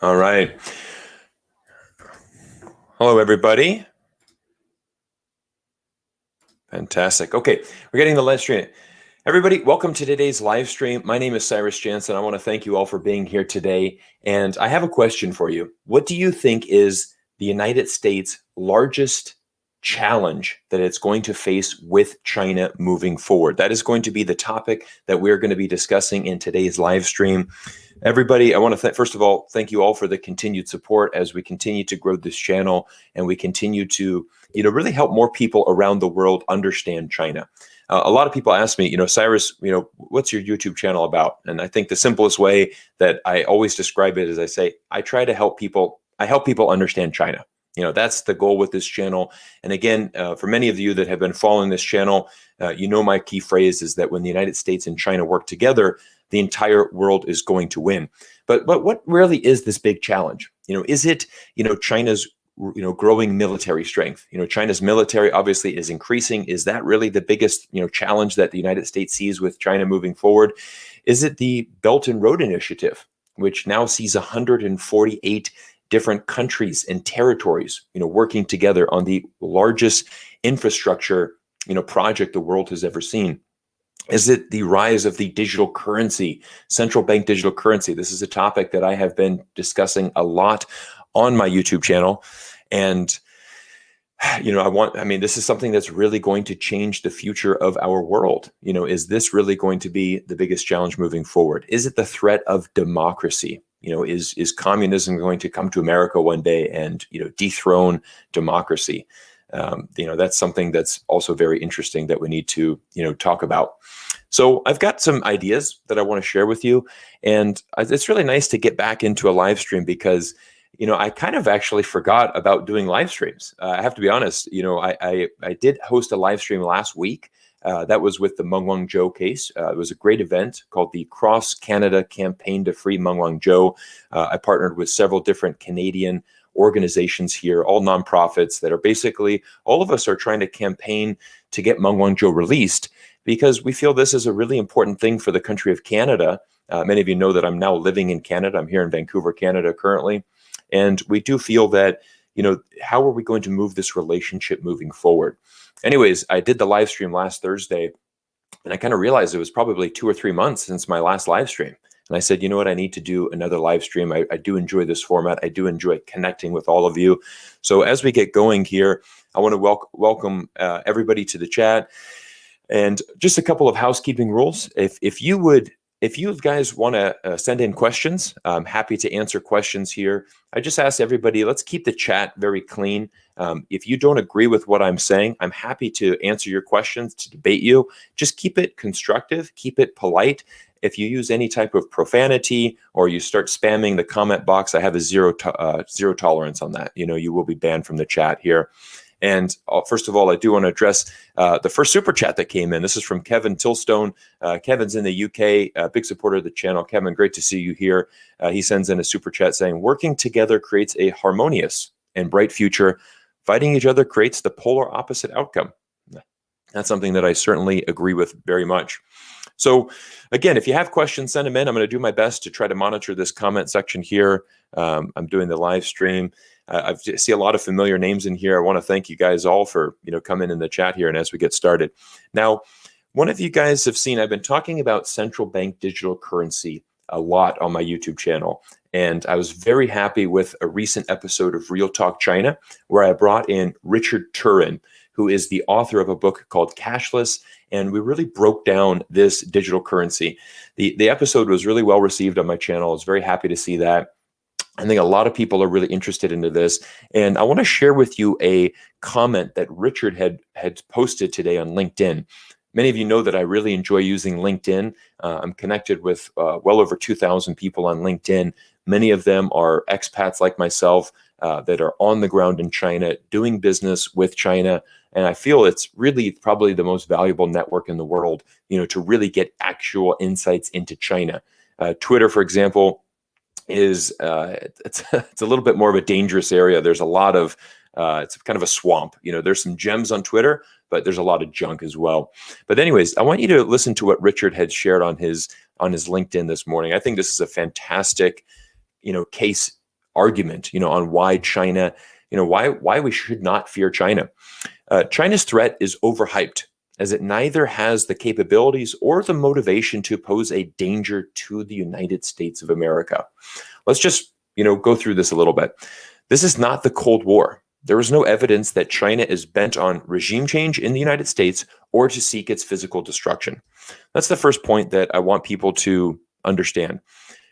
All right. Hello, everybody. Fantastic. Okay, we're getting the live stream. Everybody, welcome to today's live stream. My name is Cyrus Jansen. I want to thank you all for being here today. And I have a question for you. What do you think is the United States' largest challenge that it's going to face with China moving forward? That is going to be the topic that we're going to be discussing in today's live stream. Everybody, I want to first of all, thank you all for the continued support as we continue to grow this channel and we continue to, really help more people around the world understand China. A lot of people ask me, Cyrus, what's your YouTube channel about? And I think the simplest way that I always describe it is I say, I help people understand China. That's the goal with this channel. And again, for many of you that have been following this channel, my key phrase is that when the United States and China work together, the entire world is going to win. But what really is this big challenge? Is it, China's growing military strength? China's military obviously is increasing. Is that really the biggest, challenge that the United States sees with China moving forward? Is it the Belt and Road Initiative, which now sees 148 different countries and territories, working together on the largest infrastructure, project the world has ever seen? Is it the rise of the digital currency, central bank digital currency? This is a topic that I have been discussing a lot on my YouTube channel. And, this is something that's really going to change the future of our world. Is this really going to be the biggest challenge moving forward? Is it the threat of democracy? Is communism going to come to America one day and, dethrone democracy? That's something that's also very interesting that we need to, talk about. So I've got some ideas that I want to share with you. And it's really nice to get back into a live stream because, I kind of actually forgot about doing live streams. I have to be honest, I did host a live stream last week. That was with the Mong case. It was a great event called the Cross Canada Campaign to Free Mong. I partnered with several different Canadian organizations here, all nonprofits that are basically, all of us are trying to campaign to get Mong released because we feel this is a really important thing for the country of Canada. Many of you know that I'm now living in Canada. I'm here in Vancouver, Canada currently. And we do feel that, how are we going to move this relationship moving forward? Anyways, I did the live stream last Thursday and I kind of realized it was probably 2 or 3 months since my last live stream. And I said, you know what, I need to do another live stream. I do enjoy this format. I do enjoy connecting with all of you. So as we get going here, I want to welcome everybody to the chat. And just a couple of housekeeping rules. If you guys want to send in questions, I'm happy to answer questions here. I just ask everybody, let's keep the chat very clean. If you don't agree with what I'm saying, I'm happy to answer your questions, to debate you. Just keep it constructive, keep it polite. If you use any type of profanity or you start spamming the comment box, I have a zero tolerance on that. You will be banned from the chat here. And first of all, I do want to address the first super chat that came in. This is from Kevin Tilstone. Kevin's in the UK, big supporter of the channel. Kevin, great to see you here. He sends in a super chat saying, working together creates a harmonious and bright future. Fighting each other creates the polar opposite outcome. That's something that I certainly agree with very much. So again, if you have questions, send them in. I'm going to do my best to try to monitor this comment section here. I'm doing the live stream. I see a lot of familiar names in here. I want to thank you guys all for coming in the chat here and as we get started. Now, one of you guys have seen, I've been talking about central bank digital currency a lot on my YouTube channel. And I was very happy with a recent episode of Real Talk China, where I brought in Richard Turin, who is the author of a book called Cashless. And we really broke down this digital currency. The episode was really well received on my channel. I was very happy to see that. I think a lot of people are really interested into this. And I want to share with you a comment that Richard had posted today on LinkedIn. Many of you know that I really enjoy using LinkedIn. I'm connected with well over 2,000 people on LinkedIn. Many of them are expats like myself that are on the ground in China, doing business with China. And I feel it's really probably the most valuable network in the world, to really get actual insights into China. Twitter, for example, is it's a little bit more of a dangerous area. There's a lot of it's kind of a swamp. There's some gems on Twitter, but there's a lot of junk as well. But anyways, I want you to listen to what Richard had shared on his LinkedIn this morning. I think this is a fantastic, case argument, on why China, why we should not fear China. China's threat is overhyped, as it neither has the capabilities or the motivation to pose a danger to the United States of America. Let's just, go through this a little bit. This is not the Cold War. There is no evidence that China is bent on regime change in the United States or to seek its physical destruction. That's the first point that I want people to understand,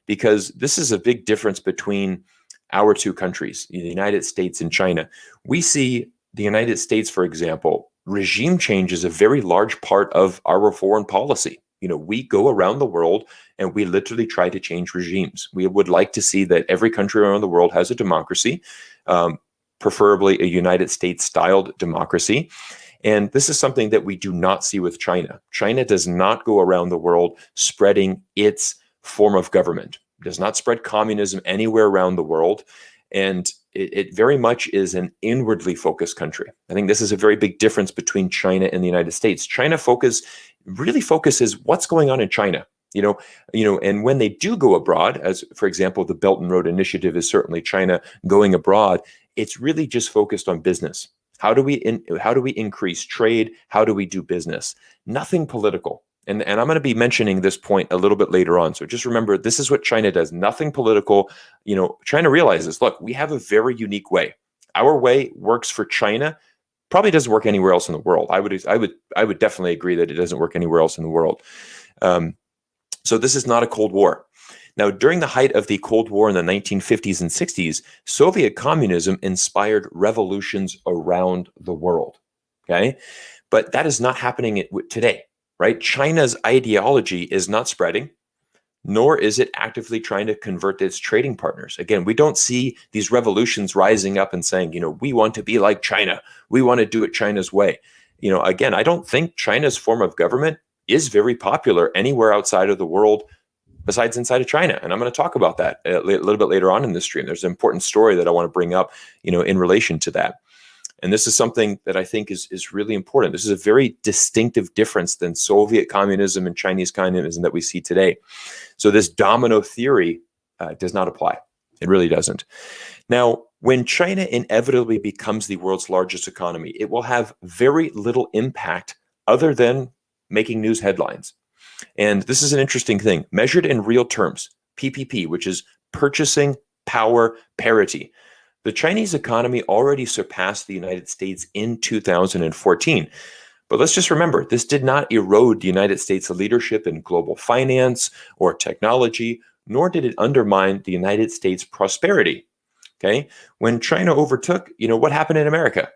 because this is a big difference between our two countries, the United States and China. We see the United States, for example, regime change is a very large part of our foreign policy. We go around the world and we literally try to change regimes. We would like to see that every country around the world has a democracy, preferably a United States-styled democracy. And this is something that we do not see with China. China does not go around the world spreading its form of government, does not spread communism anywhere around the world. And it very much is an inwardly focused country. I think this is a very big difference between China and the United States. China really focuses what's going on in China. And when they do go abroad, as for example, the Belt and Road Initiative is certainly China going abroad, it's really just focused on business. How do we increase trade? How do we do business? Nothing political. And I'm going to be mentioning this point a little bit later on. So just remember, this is what China does. Nothing political. China realizes, look, we have a very unique way. Our way works for China. Probably doesn't work anywhere else in the world. I would definitely agree that it doesn't work anywhere else in the world. So this is not a Cold War. Now, during the height of the Cold War in the 1950s and 60s, Soviet communism inspired revolutions around the world. Okay, but that is not happening today. Right? China's ideology is not spreading, nor is it actively trying to convert its trading partners. Again, we don't see these revolutions rising up and saying, we want to be like China. We want to do it China's way. Again, I don't think China's form of government is very popular anywhere outside of the world besides inside of China. And I'm going to talk about that a little bit later on in this stream. There's an important story that I want to bring up, in relation to that. And this is something that I think is really important. This is a very distinctive difference than Soviet communism and Chinese communism that we see today. So this domino theory does not apply. It really doesn't. Now, when China inevitably becomes the world's largest economy, it will have very little impact other than making news headlines. And this is an interesting thing. Measured in real terms, PPP, which is purchasing power parity, the Chinese economy already surpassed the United States in 2014. But let's just remember, this did not erode the United States' leadership in global finance or technology, nor did it undermine the United States' prosperity. Okay? When China overtook, what happened in America?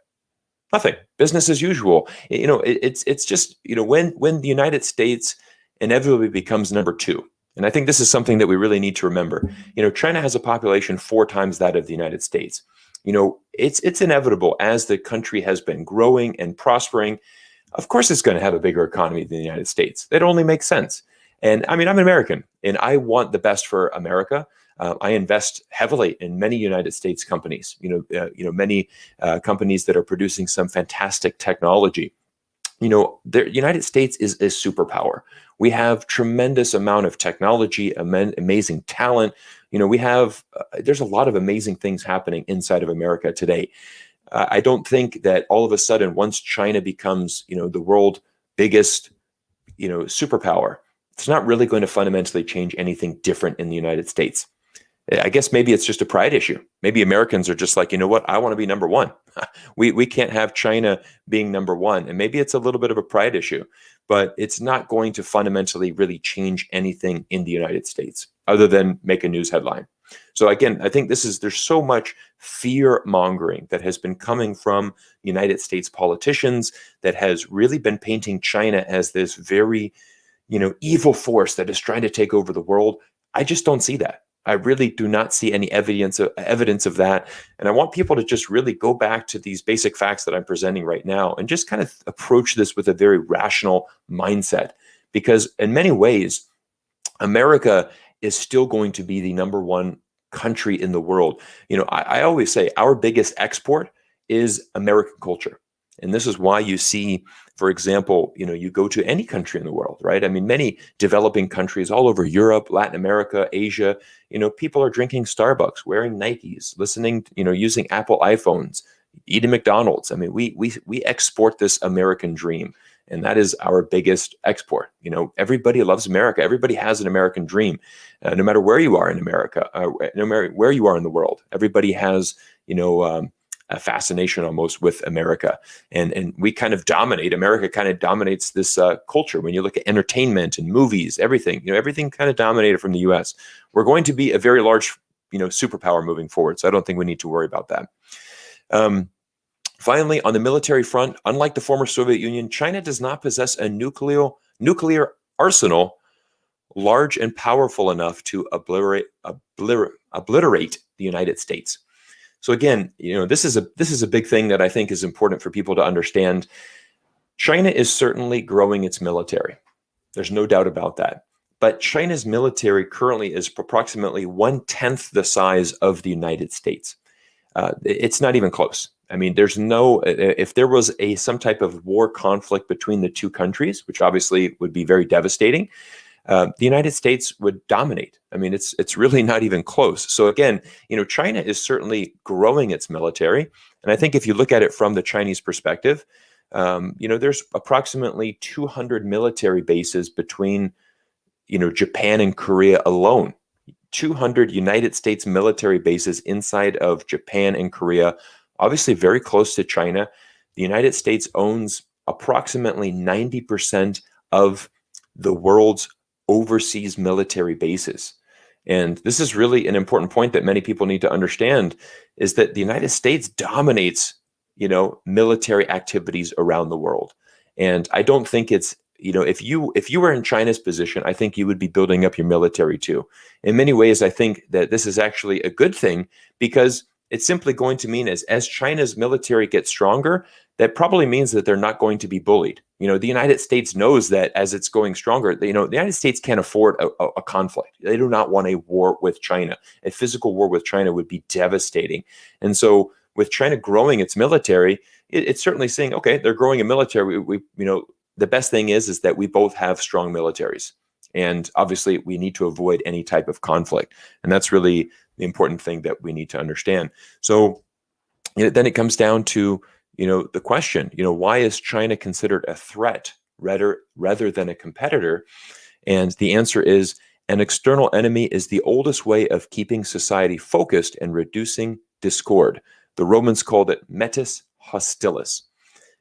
Nothing. Business as usual. It's just, when the United States inevitably becomes number two. And I think this is something that we really need to remember. China has a population 4 times that of the United States. It's inevitable as the country has been growing and prospering. Of course, it's going to have a bigger economy than the United States. It only makes sense. And I mean, I'm an American, and I want the best for America. I invest heavily in many United States companies. Many companies that are producing some fantastic technology. The United States is a superpower. We have tremendous amount of technology, amazing talent. There's a lot of amazing things happening inside of America today. I don't think that all of a sudden, once China becomes, the world biggest, superpower, it's not really going to fundamentally change anything different in the United States. I guess maybe it's just a pride issue. Maybe Americans are just like, what? I want to be number one. We can't have China being number one. And maybe it's a little bit of a pride issue, but it's not going to fundamentally really change anything in the United States other than make a news headline. So again, I think there's so much fear mongering that has been coming from United States politicians that has really been painting China as this very, evil force that is trying to take over the world. I just don't see that. I really do not see any evidence of that. And I want people to just really go back to these basic facts that I'm presenting right now and just kind of approach this with a very rational mindset. Because in many ways, America is still going to be the number one country in the world. I always say our biggest export is American culture. And this is why you see, for example, you go to any country in the world, right? I mean, many developing countries all over Europe, Latin America, Asia, people are drinking Starbucks, wearing Nikes, listening, using Apple iPhones, eating McDonald's. I mean, we export this American dream, and that is our biggest export. Everybody loves America. Everybody has an American dream, no matter where you are in America, no matter where you are in the world. Everybody has, a fascination almost with America, and we kind of dominate. America kind of dominates this culture. When you look at entertainment and movies, everything, everything kind of dominated from the U.S. We're going to be a very large, superpower moving forward. So I don't think we need to worry about that. Finally, on the military front, unlike the former Soviet Union, China does not possess a nuclear arsenal large and powerful enough to obliterate the United States. So again, this is a big thing that I think is important for people to understand. China is certainly growing its military. There's no doubt about that. But China's military currently is approximately 1/10 the size of the United States. It's not even close. I mean, if there was some type of war conflict between the two countries, which obviously would be very devastating, the United States would dominate. I mean, it's really not even close. So again, China is certainly growing its military. And I think if you look at it from the Chinese perspective, there's approximately 200 military bases between, Japan and Korea alone. 200 United States military bases inside of Japan and Korea, obviously very close to China. The United States owns approximately 90% of the world's overseas military bases. And this is really an important point that many people need to understand, is that the United States dominates, military activities around the world. And I don't think it's, if you were in China's position, I think you would be building up your military too. In many ways, I think that this is actually a good thing, because it's simply going to mean as China's military gets stronger, that probably means that they're not going to be bullied. The United States knows that as it's going stronger, the United States can't afford a conflict. They do not want a war with China. A physical war with China would be devastating. And so with China growing its military, it's certainly saying, okay, they're growing a military. We the best thing is that we both have strong militaries. And obviously we need to avoid any type of conflict. And that's really the important thing that we need to understand. So then it comes down to, the question, why is China considered a threat rather than a competitor? And the answer is, an external enemy is the oldest way of keeping society focused and reducing discord. The Romans called it metis hostilis.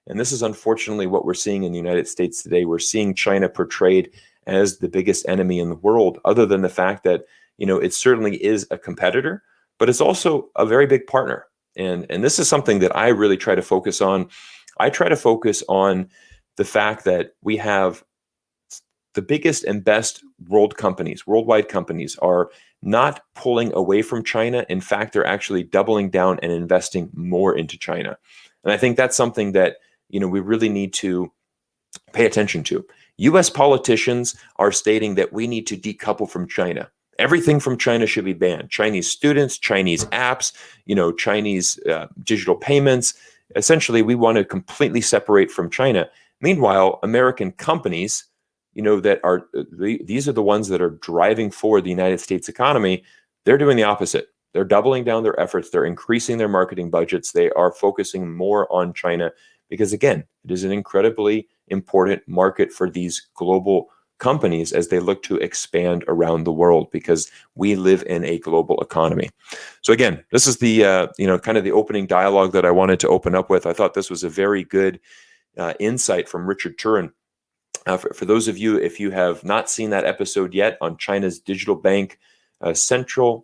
And this is unfortunately what we're seeing in the United States today. We're seeing China portrayed as the biggest enemy in the world, other than the fact that, it certainly is a competitor, but it's also a very big partner. And this is something that I really try to focus on. I try to focus on the fact that we have the biggest and best worldwide companies are not pulling away from China. In fact, they're actually doubling down and investing more into China. And I think that's something that, we really need to pay attention to. US politicians are stating that we need to decouple from China. Everything from China should be banned. Chinese students, Chinese apps, Chinese digital payments. Essentially, we want to completely separate from China. Meanwhile, American companies, these are the ones that are driving forward the United States economy. They're doing the opposite. They're doubling down their efforts. They're increasing their marketing budgets. They are focusing more on China because, again, it is an incredibly important market for these global companies as they look to expand around the world, because we live in a global economy. So again, this is the kind of the opening dialogue that I wanted to open up with. I thought this was a very good insight from Richard Turin. For those of you, if you have not seen that episode yet on China's digital bank, CBDC,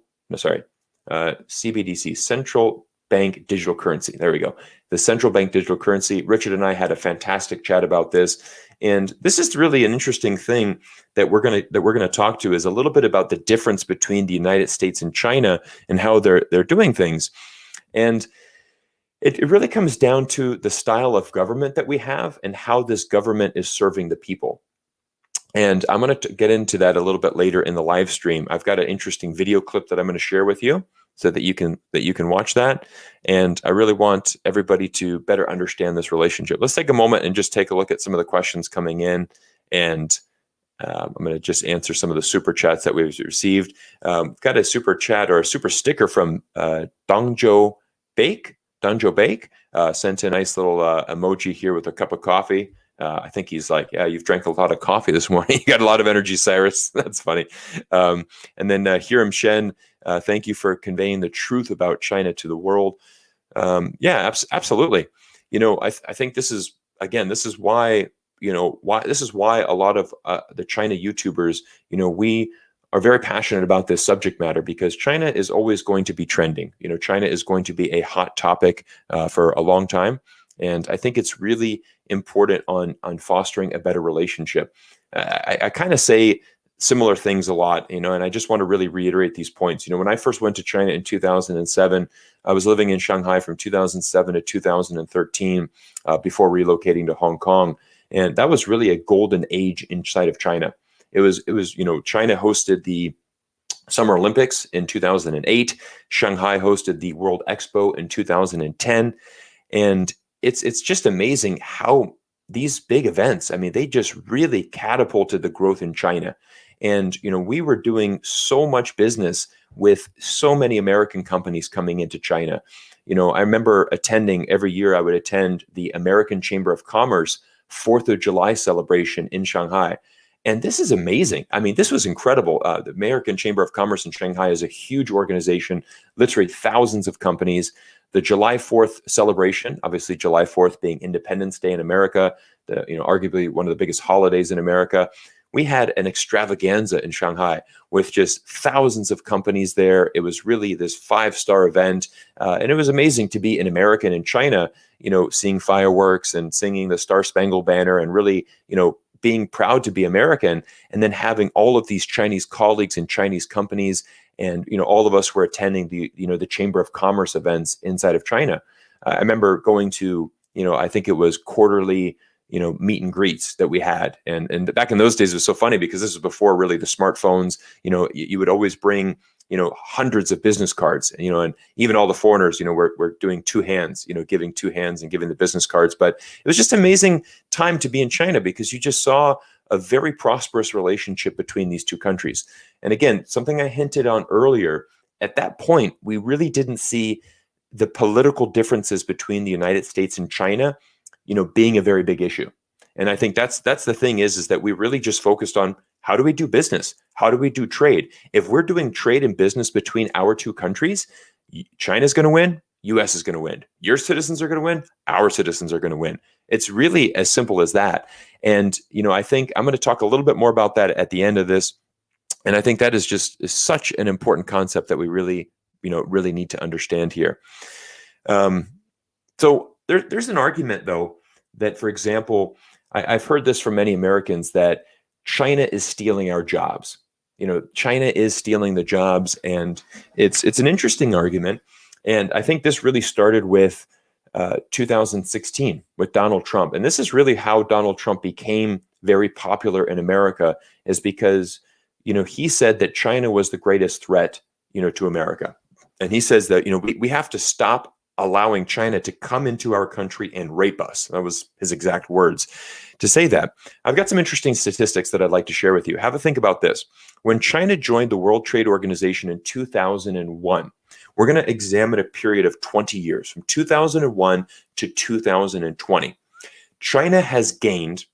central bank digital currency. There we go. The central bank digital currency. Richard and I had a fantastic chat about this. And this is really an interesting thing that we're gonna talk to, is a little bit about the difference between the United States and China and how they're doing things. And it really comes down to the style of government that we have and how this government is serving the people. And I'm going to get into that a little bit later in the live stream. I've got an interesting video clip that I'm going to share with you. so that you can watch that. And I really want everybody to better understand this relationship. Let's take a moment and just take a look at some of the questions coming in, and I'm going to just answer some of the super chats that we've received. Got a super chat or a super sticker from Dongjo Bake. Dongjo Bake sent a nice little emoji here with a cup of coffee. I think he's like, yeah, you've drank a lot of coffee this morning. You got a lot of energy, Cyrus. That's funny. And then Hiram Shen, thank you for conveying the truth about China to the world. Yeah, absolutely. I think this is why a lot of the China YouTubers, we are very passionate about this subject matter, because China is always going to be trending. China is going to be a hot topic for a long time. And I think it's really important on fostering a better relationship. I kind of say similar things a lot, and I just want to really reiterate these points. When I first went to China in 2007, I was living in Shanghai from 2007 to 2013 before relocating to Hong Kong. And that was really a golden age inside of China. It was China hosted the Summer Olympics in 2008. Shanghai hosted the World Expo in 2010. And it's just amazing how these big events, they just really catapulted the growth in China. And, we were doing so much business with so many American companies coming into China. I remember every year I would attend the American Chamber of Commerce 4th of July celebration in Shanghai. And this is amazing. This was incredible. The American Chamber of Commerce in Shanghai is a huge organization, literally thousands of companies. The July 4th celebration, obviously July 4th being Independence Day in America, arguably one of the biggest holidays in America. We had an extravaganza in Shanghai with just thousands of companies there. It was really this 5-star event. And it was amazing to be an American in China, seeing fireworks and singing the Star Spangled Banner and really, being proud to be American, and then having all of these Chinese colleagues and Chinese companies. And, all of us were attending the Chamber of Commerce events inside of China. I remember going to, I think it was quarterly, meet and greets that we had. And back in those days, it was so funny because this was before really the smartphones. You would always bring, hundreds of business cards, and even all the foreigners, we're doing two hands, giving two hands and giving the business cards. But it was just amazing time to be in China, because you just saw a very prosperous relationship between these two countries. And again, something I hinted on earlier, at that point, we really didn't see the political differences between the United States and China, being a very big issue. And I think that's the thing is that we really just focused on, how do we do business? How do we do trade? If we're doing trade and business between our two countries, China's going to win, US is going to win. Your citizens are going to win, our citizens are going to win. It's really as simple as that. And, I think I'm going to talk a little bit more about that at the end of this. And I think that is such an important concept that we really, really need to understand here. So there's an argument, though, that, for example, I've heard this from many Americans, that China is stealing our jobs. China is stealing the jobs, and it's an interesting argument. And I think this really started with 2016 with Donald Trump. And this is really how Donald Trump became very popular in America, is because, he said that China was the greatest threat, to America. And he says that, we have to stop allowing China to come into our country and rape us. That was his exact words to say that. I've got some interesting statistics that I'd like to share with you. Have a think about this. When China joined the World Trade Organization in 2001, we're going to examine a period of 20 years, from 2001 to 2020. China has gained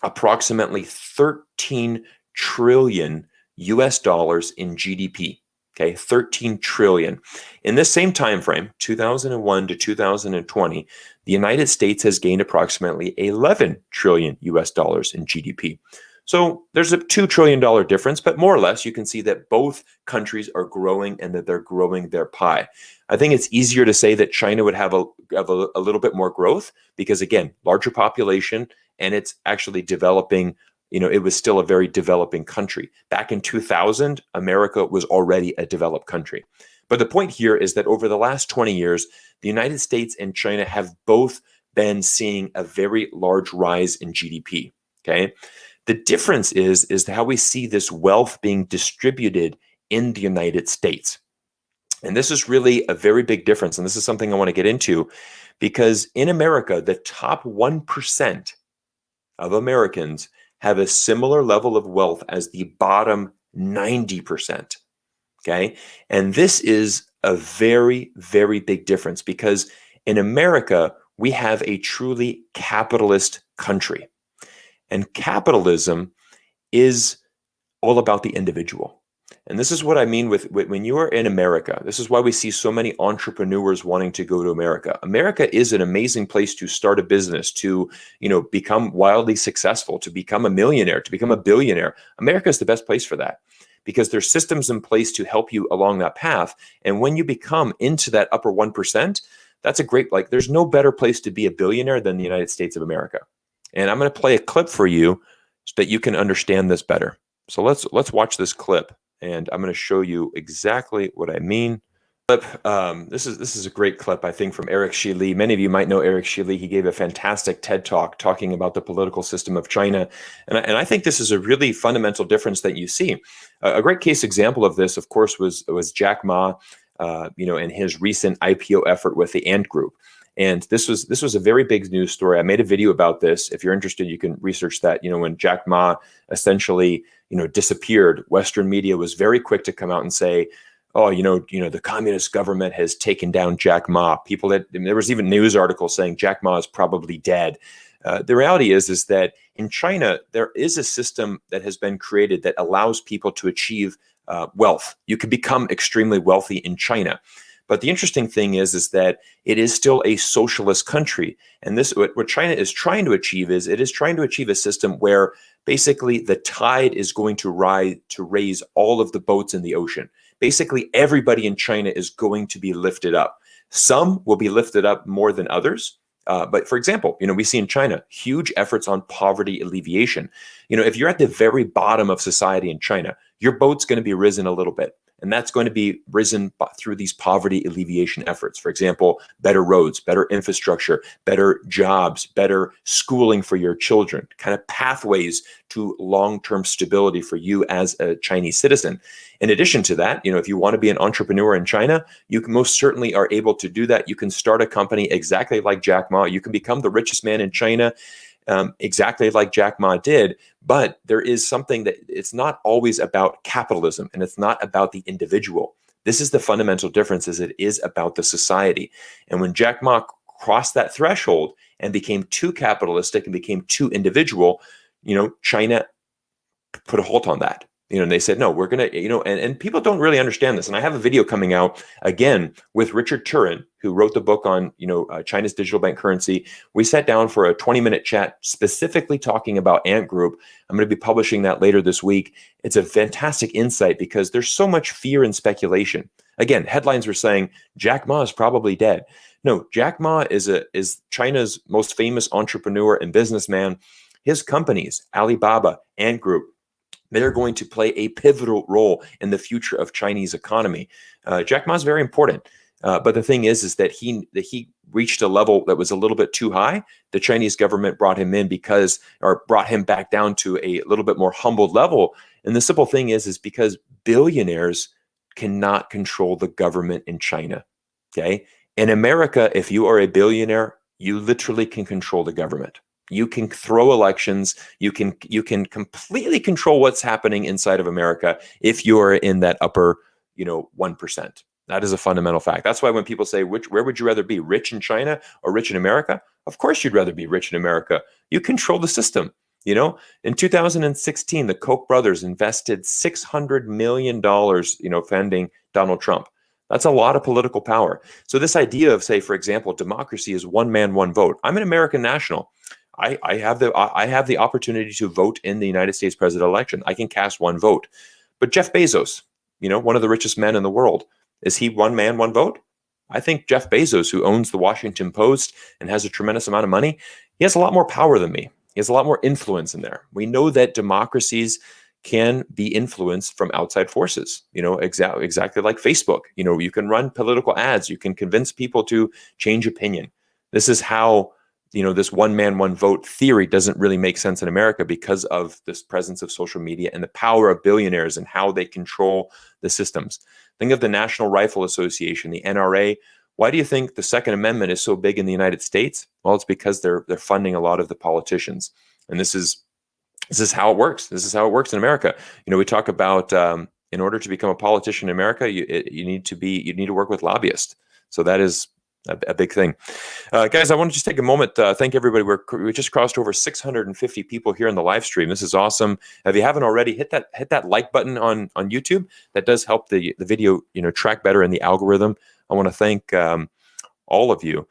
approximately 13 trillion US dollars in GDP. Okay, 13 trillion. In this same time frame, 2001 to 2020, the United States has gained approximately 11 trillion US dollars in GDP. So there's a $2 trillion difference, but more or less you can see that both countries are growing and that they're growing their pie. I think it's easier to say that China would have a little bit more growth because, again, larger population, and it's actually developing. It was still a very developing country. Back in 2000, America was already a developed country. But the point here is that over the last 20 years, the United States and China have both been seeing a very large rise in GDP. Okay. The difference is how we see this wealth being distributed in the United States. And this is really a very big difference. And this is something I want to get into because in America, the top 1% of Americans have a similar level of wealth as the bottom 90%. Okay. And this is a very, very big difference because in America, we have a truly capitalist country. And capitalism is all about the individual. And this is what I mean with when you are in America. This is why we see so many entrepreneurs wanting to go to America. America is an amazing place to start a business, to, become wildly successful, to become a millionaire, to become a billionaire. America is the best place for that because there's systems in place to help you along that path. And when you become into that upper 1%, that's a great, there's no better place to be a billionaire than the United States of America. And I'm going to play a clip for you so that you can understand this better. So let's watch this clip, and I'm going to show you exactly what I mean. This is a great clip, I think, from Eric Shih. Many of you might know Eric Shih. He gave a fantastic TED Talk talking about the political system of China, and I think this is a really fundamental difference that you see. A great case example of this, of course, was Jack Ma, and his recent IPO effort with the Ant Group. And this was a very big news story. I made a video about this. If you're interested, you can research that. When Jack Ma essentially, disappeared, Western media was very quick to come out and say, oh, the communist government has taken down Jack Ma. There was even news articles saying Jack Ma is probably dead. The reality is that in China, there is a system that has been created that allows people to achieve wealth. You can become extremely wealthy in China. But the interesting thing is that it is still a socialist country. And what China is trying to achieve is it is trying to achieve a system where basically the tide is going to rise to raise all of the boats in the ocean. Basically, everybody in China is going to be lifted up. Some will be lifted up more than others. But for example, we see in China huge efforts on poverty alleviation. If you're at the very bottom of society in China, your boat's going to be risen a little bit. And that's going to be risen through these poverty alleviation efforts. For example, better roads, better infrastructure, better jobs, better schooling for your children, kind of pathways to long-term stability for you as a Chinese citizen. In addition to that, if you want to be an entrepreneur in China, you can most certainly are able to do that. You can start a company exactly like Jack Ma. You can become the richest man in China. Exactly like Jack Ma did, but there is something that it's not always about capitalism and it's not about the individual. This is the fundamental difference, is it is about the society. And when Jack Ma crossed that threshold and became too capitalistic and became too individual, China put a halt on that. And they said, no, we're going to, and people don't really understand this. And I have a video coming out again with Richard Turin, who wrote the book on, China's digital bank currency. We sat down for a 20-minute chat specifically talking about Ant Group. I'm going to be publishing that later this week. It's a fantastic insight because there's so much fear and speculation. Again, headlines were saying Jack Ma is probably dead. No, Jack Ma is China's most famous entrepreneur and businessman. His companies, Alibaba, Ant Group, they're going to play a pivotal role in the future of Chinese economy. Jack Ma is very important. But the thing is that he reached a level that was a little bit too high. The Chinese government brought him brought him back down to a little bit more humbled level. And the simple thing is because billionaires cannot control the government in China. Okay. In America, if you are a billionaire, you literally can control the government. You can throw elections. You can completely control what's happening inside of America if you are in that upper, 1%. That is a fundamental fact. That's why when people say, where would you rather be, rich in China or rich in America? Of course, you'd rather be rich in America. You control the system. In 2016, the Koch brothers invested $600 million, funding Donald Trump. That's a lot of political power. So this idea of, say, for example, democracy is one man, one vote. I'm an American national. I have the opportunity to vote in the United States presidential election. I can cast one vote. But Jeff Bezos, one of the richest men in the world, is he one man, one vote? I think Jeff Bezos, who owns the Washington Post and has a tremendous amount of money, he has a lot more power than me. He has a lot more influence in there. We know that democracies can be influenced from outside forces, exactly like Facebook. You can run political ads. You can convince people to change opinion. This is how this one man, one vote theory doesn't really make sense in America because of this presence of social media and the power of billionaires and how they control the systems. Think of the National Rifle Association, the NRA. Why do you think the Second Amendment is so big in the United States? Well, it's because they're funding a lot of the politicians, and this is how it works. This is how it works in America. We talk about in order to become a politician in America, you need to work with lobbyists. So that is a big thing. Guys, I want to just take a moment. Thank everybody. We just crossed over 650 people here in the live stream. This is awesome. If you haven't already, hit that like button on YouTube. That does help the video track better in the algorithm. I want to thank all of you.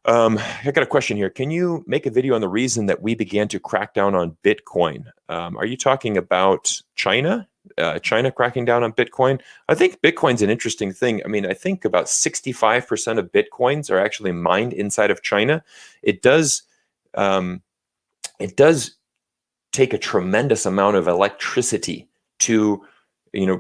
I got a question here. Can you make a video on the reason that we began to crack down on Bitcoin? Are you talking about China? China cracking down on Bitcoin? I think Bitcoin's an interesting thing. I mean, I think about 65% of Bitcoins are actually mined inside of China. It does take a tremendous amount of electricity to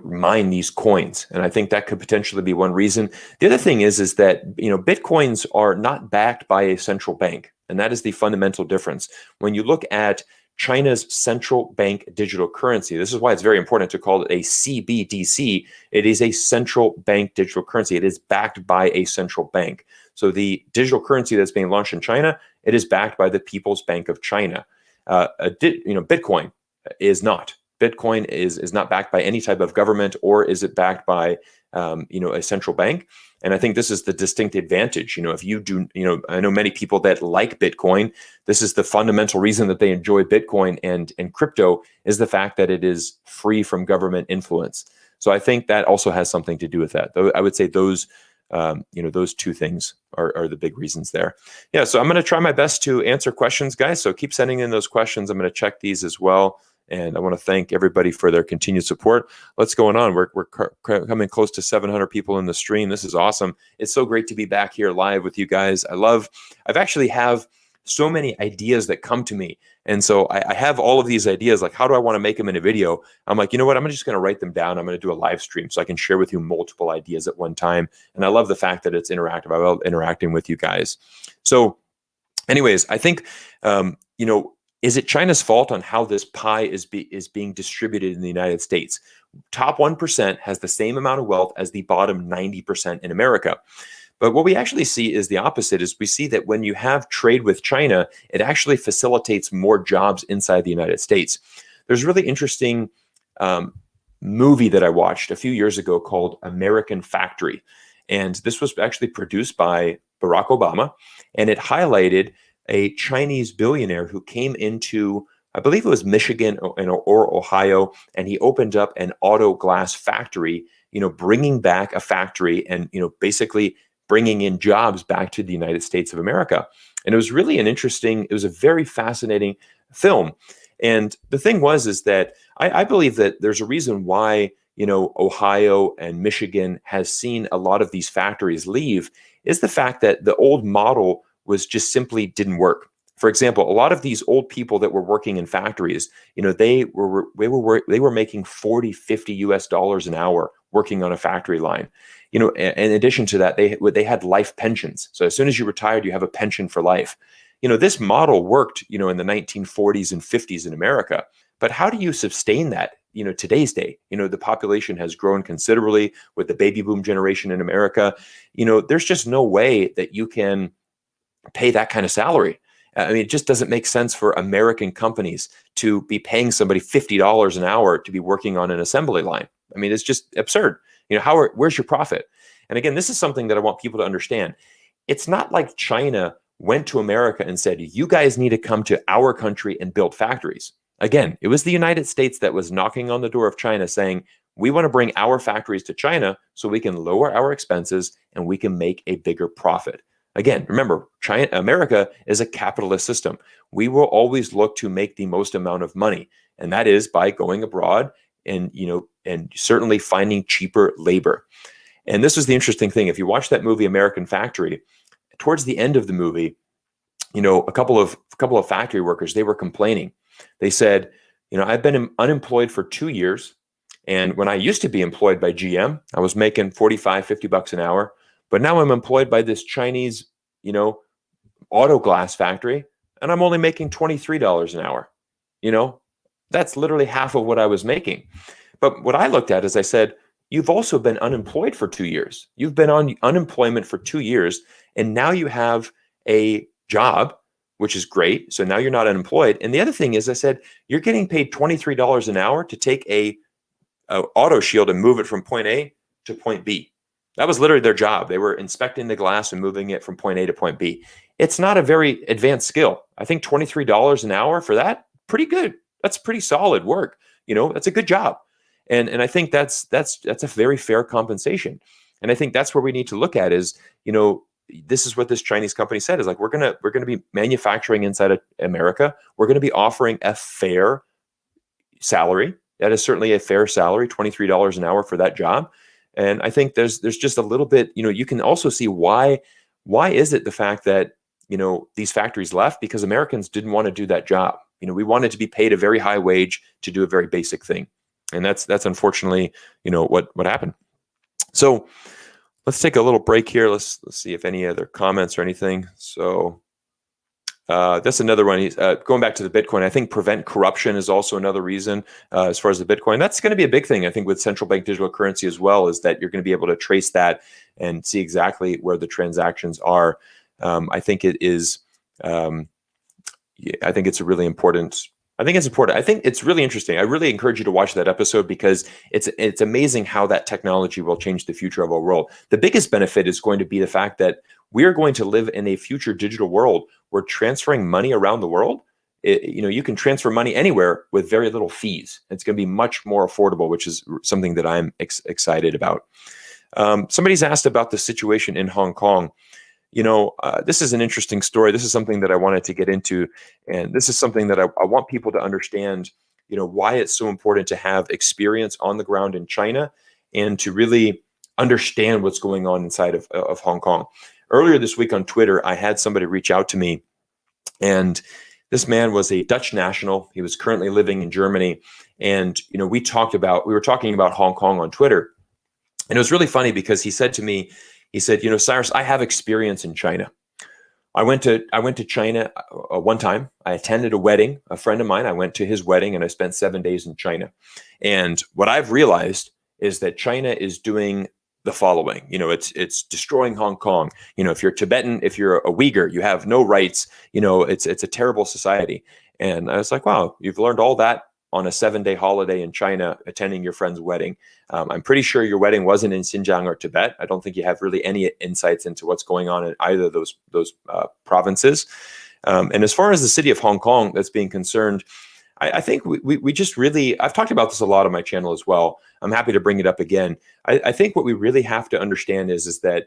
mine these coins, and I think that could potentially be one reason. The other thing is that Bitcoins are not backed by a central bank, and that is the fundamental difference. When you look at China's central bank digital currency, this is why it's very important to call it a CBDC. It is a central bank digital currency. It is backed by a central bank. So the digital currency that's being launched in China, it is backed by the People's Bank of China. Bitcoin is not. Bitcoin is not backed by any type of government, or is it backed by a central bank? And I think this is the distinct advantage. If you do, I know many people that like Bitcoin. This is the fundamental reason that they enjoy Bitcoin and crypto, is the fact that it is free from government influence. So I think that also has something to do with that. Though I would say those two things are the big reasons there. Yeah. So I'm going to try my best to answer questions, guys. So keep sending in those questions. I'm going to check these as well. And I want to thank everybody for their continued support. What's going on? We're coming close to 700 people in the stream. This is awesome. It's so great to be back here live with you guys. I've actually have so many ideas that come to me. And so I have all of these ideas, like, how do I want to make them in a video? I'm like, you know what? I'm just going to write them down. I'm going to do a live stream so I can share with you multiple ideas at one time. And I love the fact that it's interactive. I love interacting with you guys. So anyways, I think, is it China's fault on how this pie is being distributed in the United States? Top 1% has the same amount of wealth as the bottom 90% in America. But what we actually see is the opposite. Is we see that when you have trade with China, it actually facilitates more jobs inside the United States. There's a really interesting movie that I watched a few years ago called American Factory. And this was actually produced by Barack Obama. And it highlighted a Chinese billionaire who came into, I believe it was Michigan or Ohio, and he opened up an auto glass factory, bringing back a factory and, basically bringing in jobs back to the United States of America. And it was really it was a very fascinating film. And the thing is that I believe that there's a reason why, Ohio and Michigan has seen a lot of these factories leave, is the fact that the old model was just simply didn't work. For example, a lot of these old people that were working in factories, they were making $40-50 an hour working on a factory line. In addition to that, they had life pensions. So as soon as you retired, you have a pension for life. This model worked, in the 1940s and 50s in America. But how do you sustain that? Today's day, the population has grown considerably with the baby boom generation in America. There's just no way that you can pay that kind of salary. I mean, it just doesn't make sense for American companies to be paying somebody $50 an hour to be working on an assembly line. I mean, it's just absurd. Where's your profit? And again, this is something that I want people to understand. It's not like China went to America and said, you guys need to come to our country and build factories. Again, it was the United States that was knocking on the door of China saying, we want to bring our factories to China so we can lower our expenses and we can make a bigger profit. Again, remember, America is a capitalist system. We will always look to make the most amount of money, and that is by going abroad and certainly finding cheaper labor. And this is the interesting thing. If you watch that movie American Factory, towards the end of the movie, a couple of factory workers, they were complaining. They said, I've been unemployed for 2 years, and when I used to be employed by GM, I was making $45-50 an hour. But now I'm employed by this Chinese, auto glass factory, and I'm only making $23 an hour. That's literally half of what I was making. But what I looked at is I said, you've also been unemployed for 2 years. You've been on unemployment for 2 years, and now you have a job, which is great. So now you're not unemployed. And the other thing is, I said, you're getting paid $23 an hour to take a auto shield and move it from point A to point B. That was literally their job. They were inspecting the glass and moving it from point A to point B. It's not a very advanced skill. I think $23 an hour for that, pretty good. That's pretty solid work. That's a good job. And I think that's a very fair compensation. And I think that's where we need to look at is, this is what this Chinese company said is like, we're gonna be manufacturing inside of America. We're gonna be offering a fair salary. That is certainly a fair salary, $23 an hour for that job. And I think there's just a little bit, you can also see why is it the fact that, these factories left? Because Americans didn't want to do that job. We wanted to be paid a very high wage to do a very basic thing. And that's unfortunately, what happened. So let's take a little break here. Let's see if any other comments or anything. So that's another one. He's going back to the Bitcoin. I think prevent corruption is also another reason as far as the Bitcoin. That's going to be a big thing, I think, with central bank digital currency as well, is that you're going to be able to trace that and see exactly where the transactions are. I think it is. I think it's a really important. I think it's important. I think it's really interesting. I really encourage you to watch that episode because it's amazing how that technology will change the future of our world. The biggest benefit is going to be the fact that we are going to live in a future digital world where transferring money around the world, you can transfer money anywhere with very little fees. It's going to be much more affordable, which is something that I'm excited about. Somebody's asked about the situation in Hong Kong. This is an interesting story. This is something that I wanted to get into. And this is something that I want people to understand, why it's so important to have experience on the ground in China and to really understand what's going on inside of Hong Kong. Earlier this week on Twitter, I had somebody reach out to me, and this man was a Dutch national. He was currently living in Germany. And, we were talking about Hong Kong on Twitter. And it was really funny because he said to me, Cyrus, I have experience in China. I went to China one time. I attended a wedding, a friend of mine. I went to his wedding and I spent 7 days in China. And what I've realized is that China is doing the following. It's destroying Hong Kong. If you're Tibetan, if you're a Uyghur, you have no rights. It's a terrible society. And I was like, wow, you've learned all that on a 7-day holiday in China, attending your friend's wedding. I'm pretty sure your wedding wasn't in Xinjiang or Tibet. I don't think you have really any insights into what's going on in either of those provinces. And as far as the city of Hong Kong that's being concerned, I think we just really, I've talked about this a lot on my channel as well. I'm happy to bring it up again. I think what we really have to understand is that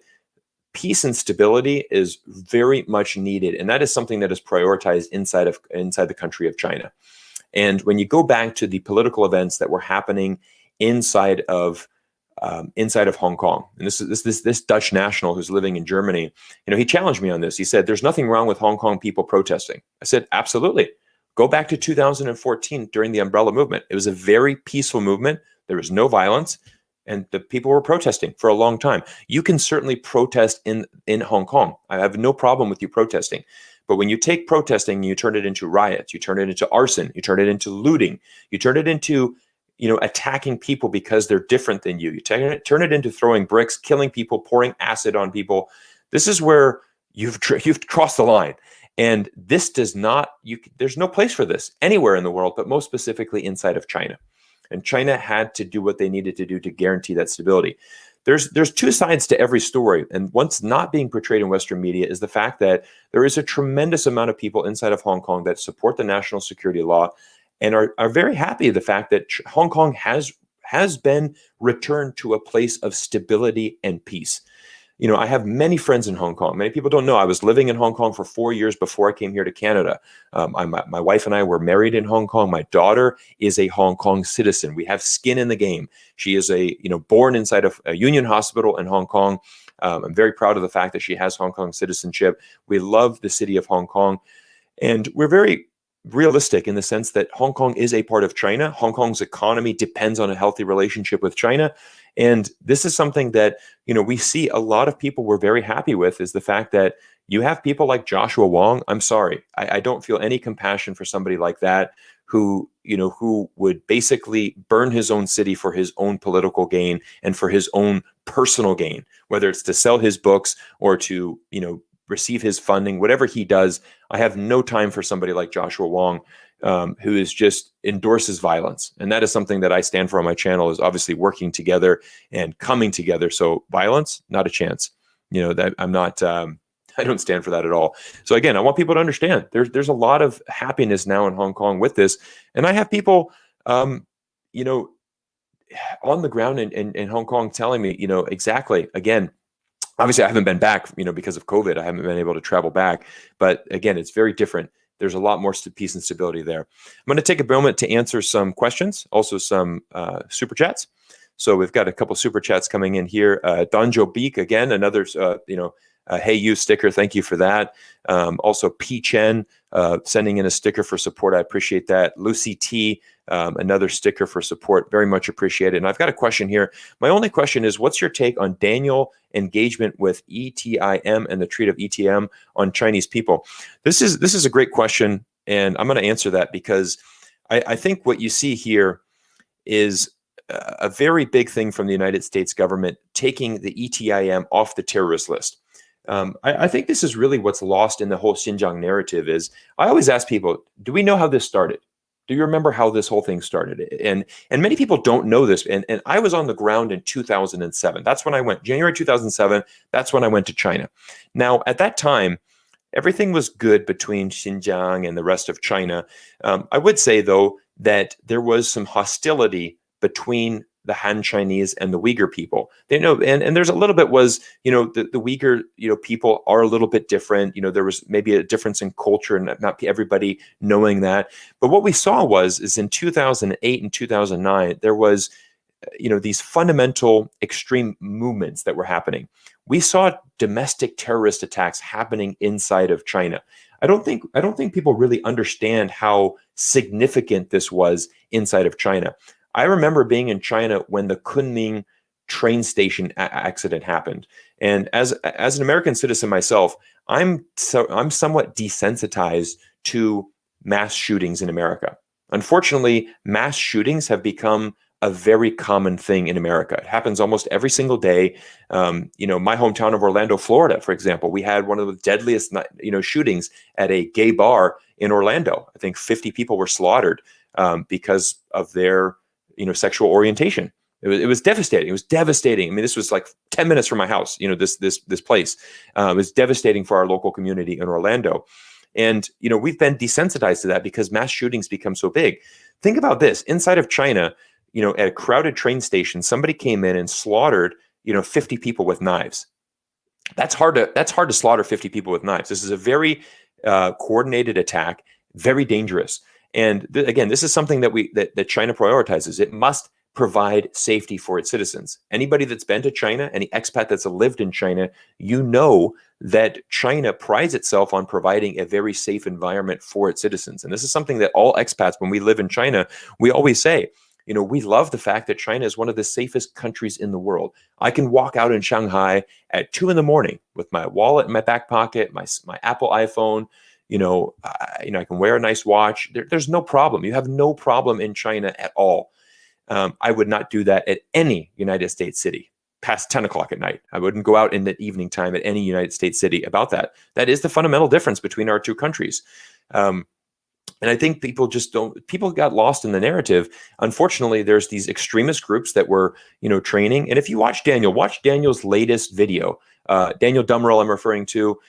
peace and stability is very much needed. And that is something that is prioritized inside the country of China. And when you go back to the political events that were happening inside of Hong Kong, and this Dutch national who's living in Germany, he challenged me on this. He said, "There's nothing wrong with Hong Kong people protesting." I said, "Absolutely. Go back to 2014 during the Umbrella Movement. It was a very peaceful movement. There was no violence, and the people were protesting for a long time. You can certainly protest in Hong Kong. I have no problem with you protesting." But when you take protesting and you turn it into riots, you turn it into arson, you turn it into looting, you turn it into, attacking people because they're different than you. You turn it into throwing bricks, killing people, pouring acid on people. This is where you've crossed the line. And this there's no place for this anywhere in the world, but most specifically inside of China. And China had to do what they needed to do to guarantee that stability. There's two sides to every story. And what's not being portrayed in Western media is the fact that there is a tremendous amount of people inside of Hong Kong that support the national security law and are very happy the fact that Hong Kong has been returned to a place of stability and peace. I have many friends in Hong Kong. Many people don't know I was living in Hong Kong for 4 years before I came here to Canada. My wife and I were married in Hong Kong. My daughter is a Hong Kong citizen. We have skin in the game. She is born inside of a Union Hospital in Hong Kong. I'm very proud of the fact that she has Hong Kong citizenship. We love the city of Hong Kong. And we're very realistic in the sense that Hong Kong is a part of China. Hong Kong's economy depends on a healthy relationship with China. And this is something that, we see a lot of people we're very happy with, is the fact that you have people like Joshua Wong. I'm sorry, I don't feel any compassion for somebody like that who would basically burn his own city for his own political gain and for his own personal gain, whether it's to sell his books or to, receive his funding, whatever he does. I have no time for somebody like Joshua Wong, who is just endorses violence. And that is something that I stand for on my channel, is obviously working together and coming together. So violence, not a chance. That I'm not, I don't stand for that at all. So again, I want people to understand there's a lot of happiness now in Hong Kong with this. And I have people, on the ground in Hong Kong telling me, exactly, again, obviously I haven't been back, because of COVID, I haven't been able to travel back, but again, it's very different. There's a lot more peace and stability there. I'm going to take a moment to answer some questions, also some super chats. So we've got a couple super chats coming in here. Donjo Beek, again, another, hey you sticker. Thank you for that. Also P Chen sending in a sticker for support. I appreciate that. Lucy T, another sticker for support. Very much appreciated. And I've got a question here. My only question is, what's your take on Daniel engagement with ETIM and the treat of ETM on Chinese people? This is a great question, and I'm going to answer that because I think what you see here is a very big thing from the United States government taking the ETIM off the terrorist list. I think this is really what's lost in the whole Xinjiang narrative. Is I always ask people, do we know how this started? Do you remember how this whole thing started? And many people don't know this. And I was on the ground in 2007. That's when I went, January 2007. That's when I went to China. Now, at that time, everything was good between Xinjiang and the rest of China. I would say, though, that there was some hostility between the Han Chinese and the Uyghur people. They know, and there's a little bit was, the Uyghur, people are a little bit different. There was maybe a difference in culture and not everybody knowing that. But what we saw is in 2008 and 2009, there was, these fundamental extreme movements that were happening. We saw domestic terrorist attacks happening inside of China. I don't think people really understand how significant this was inside of China. I remember being in China when the Kunming train station accident happened. And as an American citizen myself, I'm somewhat desensitized to mass shootings in America. Unfortunately, mass shootings have become a very common thing in America. It happens almost every single day. My hometown of Orlando, Florida, for example, we had one of the deadliest, shootings at a gay bar in Orlando. I think 50 people were slaughtered because of their sexual orientation. It was devastating. It was devastating. I mean, this was like 10 minutes from my house, this place. It was devastating for our local community in Orlando. And, we've been desensitized to that because mass shootings become so big. Think about this. Inside of China, at a crowded train station, somebody came in and slaughtered, 50 people with knives. That's hard to slaughter 50 people with knives. This is a very coordinated attack, very dangerous. And again, this is something that China prioritizes. It must provide safety for its citizens. Anybody that's been to China, any expat that's lived in China, that China prides itself on providing a very safe environment for its citizens. And this is something that all expats, when we live in China, we always say, we love the fact that China is one of the safest countries in the world. I can walk out in Shanghai at 2 a.m. with my wallet in my back pocket, my Apple iPhone. I can wear a nice watch. There's no problem. You have no problem in China at all. I would not do that at any United States city past 10 o'clock at night. I wouldn't go out in the evening time at any United States city about that. That is the fundamental difference between our two countries. And I think people got lost in the narrative. Unfortunately, there's these extremist groups that were, training. And if you watch Daniel's latest video, Daniel Dummerell I'm referring to,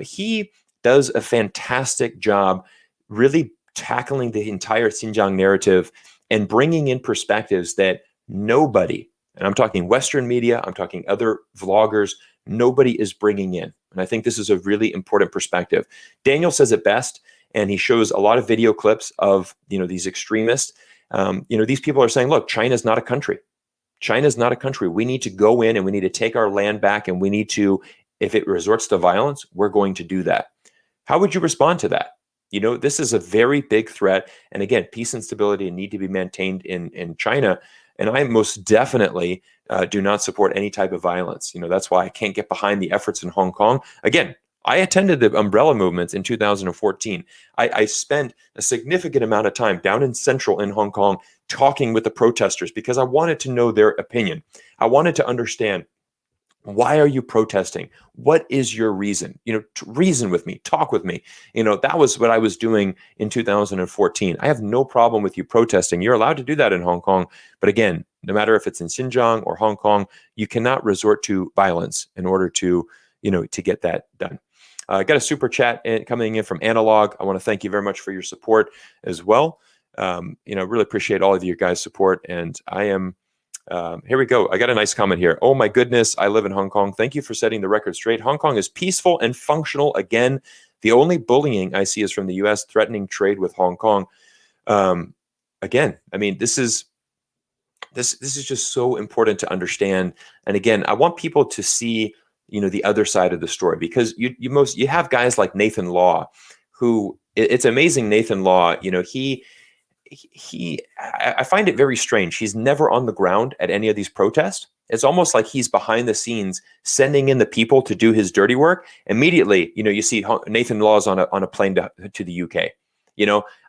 he does a fantastic job really tackling the entire Xinjiang narrative and bringing in perspectives that nobody, and I'm talking Western media, I'm talking other vloggers, nobody is bringing in. And I think this is a really important perspective. Daniel says it best, and he shows a lot of video clips of, these extremists. These people are saying, look, China's not a country. China's not a country. We need to go in and we need to take our land back, and we need to, if it resorts to violence, we're going to do that. How would you respond to that? This is a very big threat. And again, peace and stability need to be maintained in China. And I most definitely do not support any type of violence. That's why I can't get behind the efforts in Hong Kong. Again, I attended the umbrella movements in 2014. I spent a significant amount of time down in Central in Hong Kong talking with the protesters because I wanted to know their opinion. I wanted to understand, why are you protesting? What is your reason? Reason with me, talk with me. That was what I was doing in 2014. I have no problem with you protesting. You're allowed to do that in Hong Kong. But again, no matter if it's in Xinjiang or Hong Kong, you cannot resort to violence in order to get that done. I got a super chat coming in from Analog. I want to thank you very much for your support as well. Really appreciate all of your guys' support. And I am, here we go. I got a nice comment here. Oh my goodness, I live in Hong Kong. Thank you for setting the record straight. Hong Kong is peaceful and functional again. The only bullying I see is from the US threatening trade with Hong Kong. Again, I mean, this is just so important to understand. And again, I want people to see the other side of the story, because you have guys like Nathan Law, who, it's amazing. Nathan Law, I find it very strange. He's never on the ground at any of these protests. It's almost like he's behind the scenes sending in the people to do his dirty work. Immediately, you see Nathan Law's on a plane to the UK.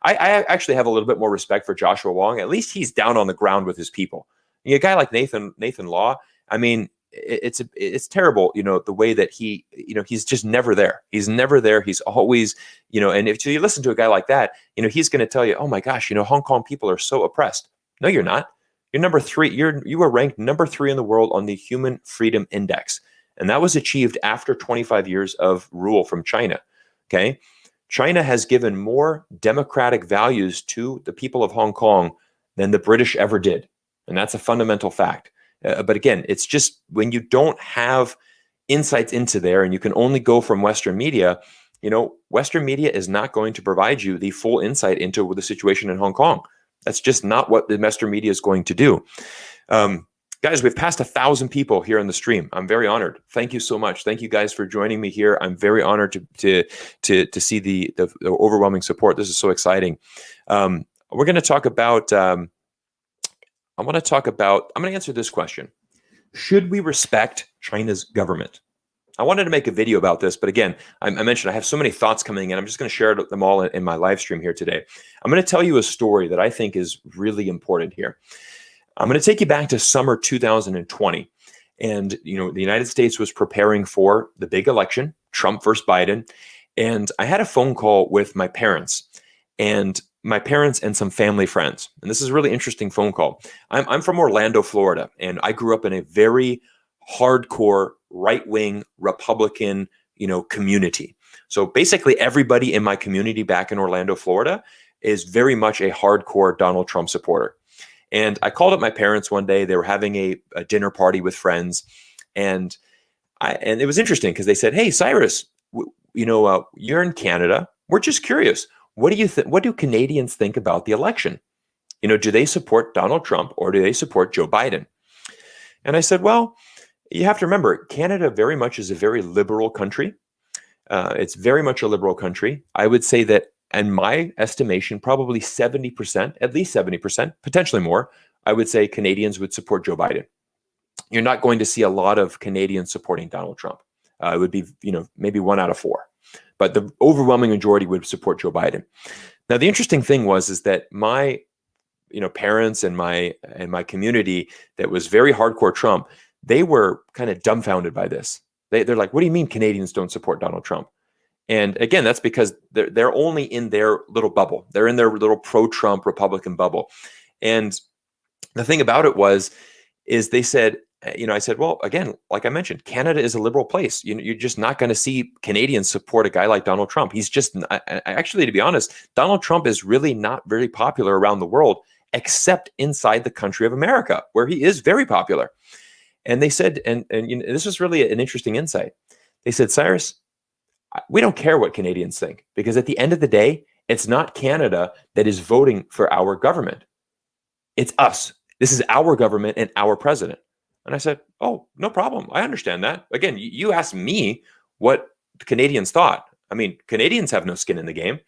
I actually have a little bit more respect for Joshua Wong. At least he's down on the ground with his people. A guy like Nathan Law, I mean, it's terrible, the way that he's just never there. He's never there. He's always, and if you listen to a guy like that, he's going to tell you, oh my gosh, Hong Kong people are so oppressed. No, you're not. You're number 3. You were ranked number 3 in the world on the Human Freedom Index. And that was achieved after 25 years of rule from China. Okay. China has given more democratic values to the people of Hong Kong than the British ever did. And that's a fundamental fact. But again, it's just when you don't have insights into there and you can only go from Western media, Western media is not going to provide you the full insight into the situation in Hong Kong. That's just not what the Western media is going to do. Guys, we've passed 1,000 people here on the stream. I'm very honored. Thank you so much. Thank you guys for joining me here. I'm very honored to see the overwhelming support. This is so exciting. We're going to talk about, I'm going to answer this question. Should we respect China's government? I wanted to make a video about this, but again, I mentioned I have so many thoughts coming in. I'm just going to share them all in my live stream here today. I'm going to tell you a story that I think is really important here. I'm going to take you back to summer 2020. And, the United States was preparing for the big election, Trump versus Biden. And I had a phone call with my parents and some family friends. And this is a really interesting phone call. I'm from Orlando, Florida, and I grew up in a very hardcore right-wing Republican, community. So basically everybody in my community back in Orlando, Florida is very much a hardcore Donald Trump supporter. And I called up my parents one day. They were having a dinner party with friends. And it was interesting because they said, hey, Cyrus, you're in Canada. We're just curious. What do you think? What do Canadians think about the election? Do they support Donald Trump or do they support Joe Biden? And I said, well, you have to remember, Canada very much is a very liberal country. It's very much a liberal country. I would say that, in my estimation, probably 70%, at least 70%, potentially more, I would say Canadians would support Joe Biden. You're not going to see a lot of Canadians supporting Donald Trump. It would be, maybe 1 out of 4. But the overwhelming majority would support Joe Biden. Now, the interesting thing is that my, parents and my community that was very hardcore Trump, they were kind of dumbfounded by this. They're like, what do you mean Canadians don't support Donald Trump? And again, that's because they're only in their little bubble. They're in their little pro-Trump Republican bubble. And the thing about it is they said, I said, well, again, like I mentioned, Canada is a liberal place. You're just not going to see Canadians support a guy like Donald Trump. He's just, actually, to be honest, Donald Trump is really not very popular around the world, except inside the country of America, where he is very popular. And they said, and this was really an interesting insight. They said, Cyrus, we don't care what Canadians think, because at the end of the day, it's not Canada that is voting for our government. It's us. This is our government and our president. And I said, oh, no problem. I understand that. Again, you asked me what the Canadians thought. I mean, Canadians have no skin in the game.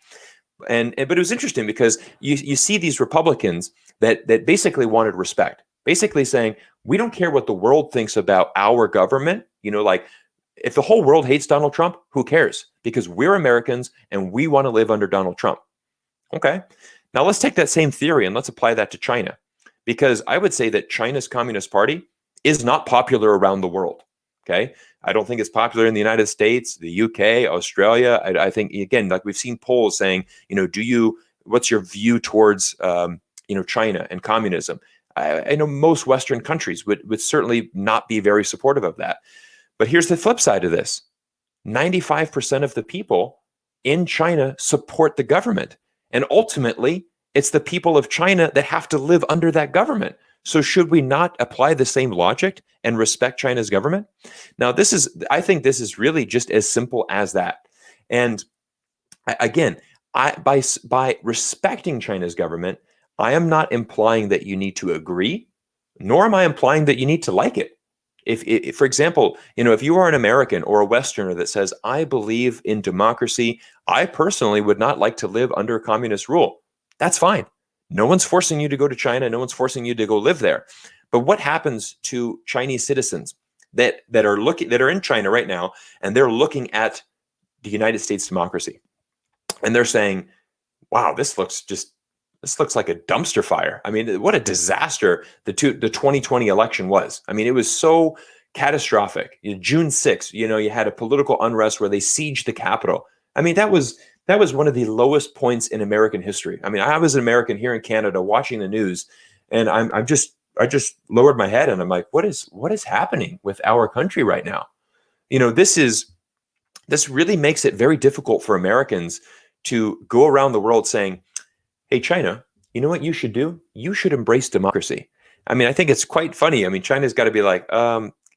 But it was interesting because you see these Republicans that basically wanted respect, basically saying, we don't care what the world thinks about our government. If the whole world hates Donald Trump, who cares? Because we're Americans and we want to live under Donald Trump. Okay. Now let's take that same theory and let's apply that to China. Because I would say that China's Communist Party is not popular around the world. Okay. I don't think it's popular in the United States, the UK, Australia. I think, again, like we've seen polls saying, what's your view towards, China and communism? I know most Western countries would certainly not be very supportive of that. But here's the flip side of this. 95% of the people in China support the government. And ultimately, it's the people of China that have to live under that government. So should we not apply the same logic and respect China's government? Now, I think this is really just as simple as that. And again, by respecting China's government, I am not implying that you need to agree, nor am I implying that you need to like it. If, for example, if you are an American or a Westerner that says, I believe in democracy, I personally would not like to live under communist rule, that's fine. No one's forcing you to go to China. No one's forcing you to go live there. But what happens to Chinese citizens that are in China right now, and they're looking at the United States democracy, and they're saying, wow, this looks like a dumpster fire. I mean, what a disaster the 2020 election was. I mean, it was so catastrophic. June 6th, you had a political unrest where they sieged the Capitol. I mean, that was one of the lowest points in American history. I mean, I was an American here in Canada watching the news, and I just lowered my head and I'm like, what is happening with our country right now? This really makes it very difficult for Americans to go around the world saying, hey, China, you know what you should do? You should embrace democracy. I mean, I think it's quite funny. I mean, China's got to be like,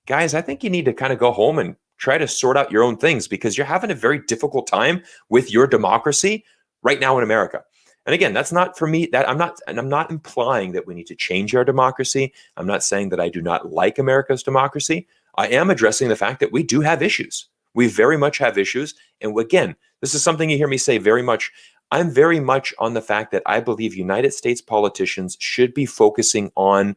guys, I think you need to kind of go home and try to sort out your own things because you're having a very difficult time with your democracy right now in America. And again, that's not for me. I'm not implying that we need to change our democracy. I'm not saying that I do not like America's democracy. I am addressing the fact that we do have issues. We very much have issues. And again, this is something you hear me say very much. I'm very much on the fact that I believe United States politicians should be focusing on,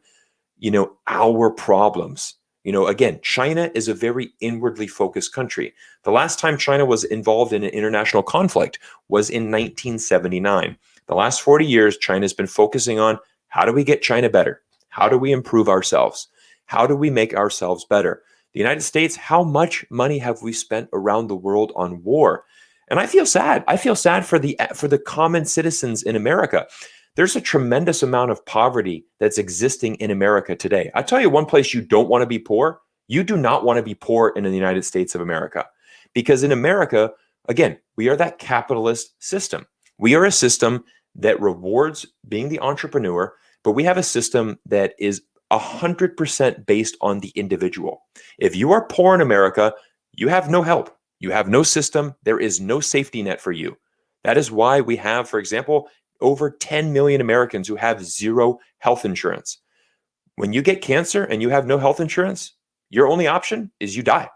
our problems. Again, China is a very inwardly focused country. The last time China was involved in an international conflict was in 1979. The last 40 years, China's been focusing on how do we get China better? How do we improve ourselves? How do we make ourselves better? The United States, how much money have we spent around the world on war? And I feel sad. I feel sad for the common citizens in America. There's a tremendous amount of poverty that's existing in America today. I tell you one place you don't want to be poor. You do not want to be poor in the United States of America. Because in America, again, we are that capitalist system. We are a system that rewards being the entrepreneur, but we have a system that is 100% based on the individual. If you are poor in America, you have no help. You have no system. There is no safety net for you. That is why we have, for example, over 10 million Americans who have zero health insurance. When you get cancer and you have no health insurance, your only option is you die.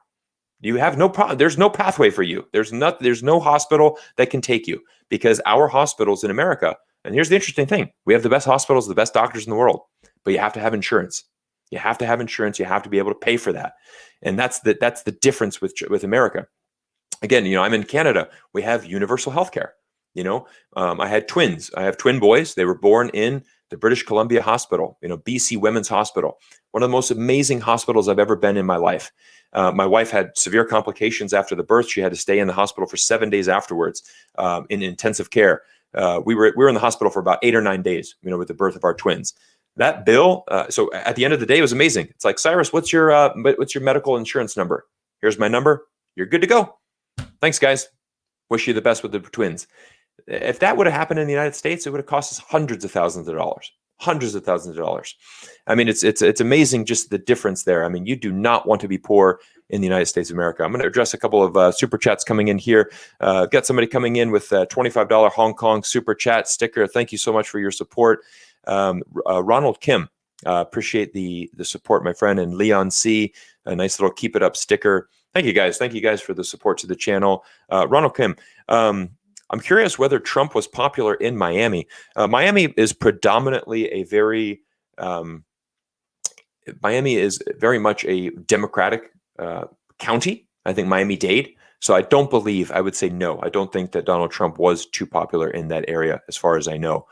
You have there's no pathway for you. There's no hospital that can take you because our hospitals in America, and here's the interesting thing, we have the best hospitals, the best doctors in the world, but you have to have insurance. You have to have insurance. You have to be able to pay for that. And that's the difference with America. Again, I'm in Canada. We have universal healthcare. I had twins. I have twin boys. They were born in the British Columbia Hospital, BC Women's Hospital, one of the most amazing hospitals I've ever been in my life. My wife had severe complications after the birth. She had to stay in the hospital for 7 days afterwards in intensive care. We were in the hospital for about 8 or 9 days, with the birth of our twins. That bill. So at the end of the day, it was amazing. It's like, Cyrus, what's your medical insurance number? Here's my number. You're good to go. Thanks, guys. Wish you the best with the twins. If that would have happened in the United States, it would have cost us hundreds of thousands of dollars. I mean, it's amazing just the difference there. I mean, you do not want to be poor in the United States of America. I'm going to address a couple of super chats coming in here. Got somebody coming in with a $25 Hong Kong super chat sticker. Thank you so much for your support. Ronald Kim, appreciate the support, my friend. And Leon C, a nice little keep it up sticker. Thank you guys. Thank you guys for the support to the channel. Ronald Kim, I'm curious whether Trump was popular in Miami. Miami is predominantly Miami is very much a Democratic county. I think Miami-Dade. So I would say no. I don't think that Donald Trump was too popular in that area, as far as I know.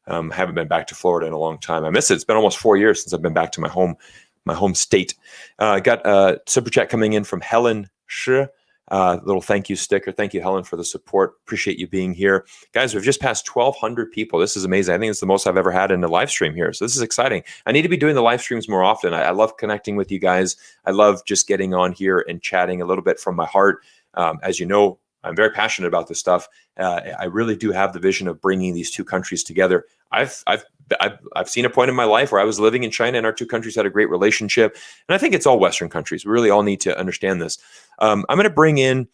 Haven't been back to Florida in a long time. I miss it. It's been almost 4 years since I've been back to my home state. Got a super chat coming in from Helen Shi. Little thank you sticker. Thank you, Helen, for the support. Appreciate you being here. Guys, we've just passed 1,200 people. This is amazing. I think it's the most I've ever had in a live stream here. So this is exciting. I need to be doing the live streams more often. I love connecting with you guys. I love just getting on here and chatting a little bit from my heart. As you know, I'm very passionate about this stuff. I really do have the vision of bringing these two countries together. I've seen a point in my life where I was living in China and our two countries had a great relationship. And I think it's all Western countries. We really all need to understand this. I'm going to bring in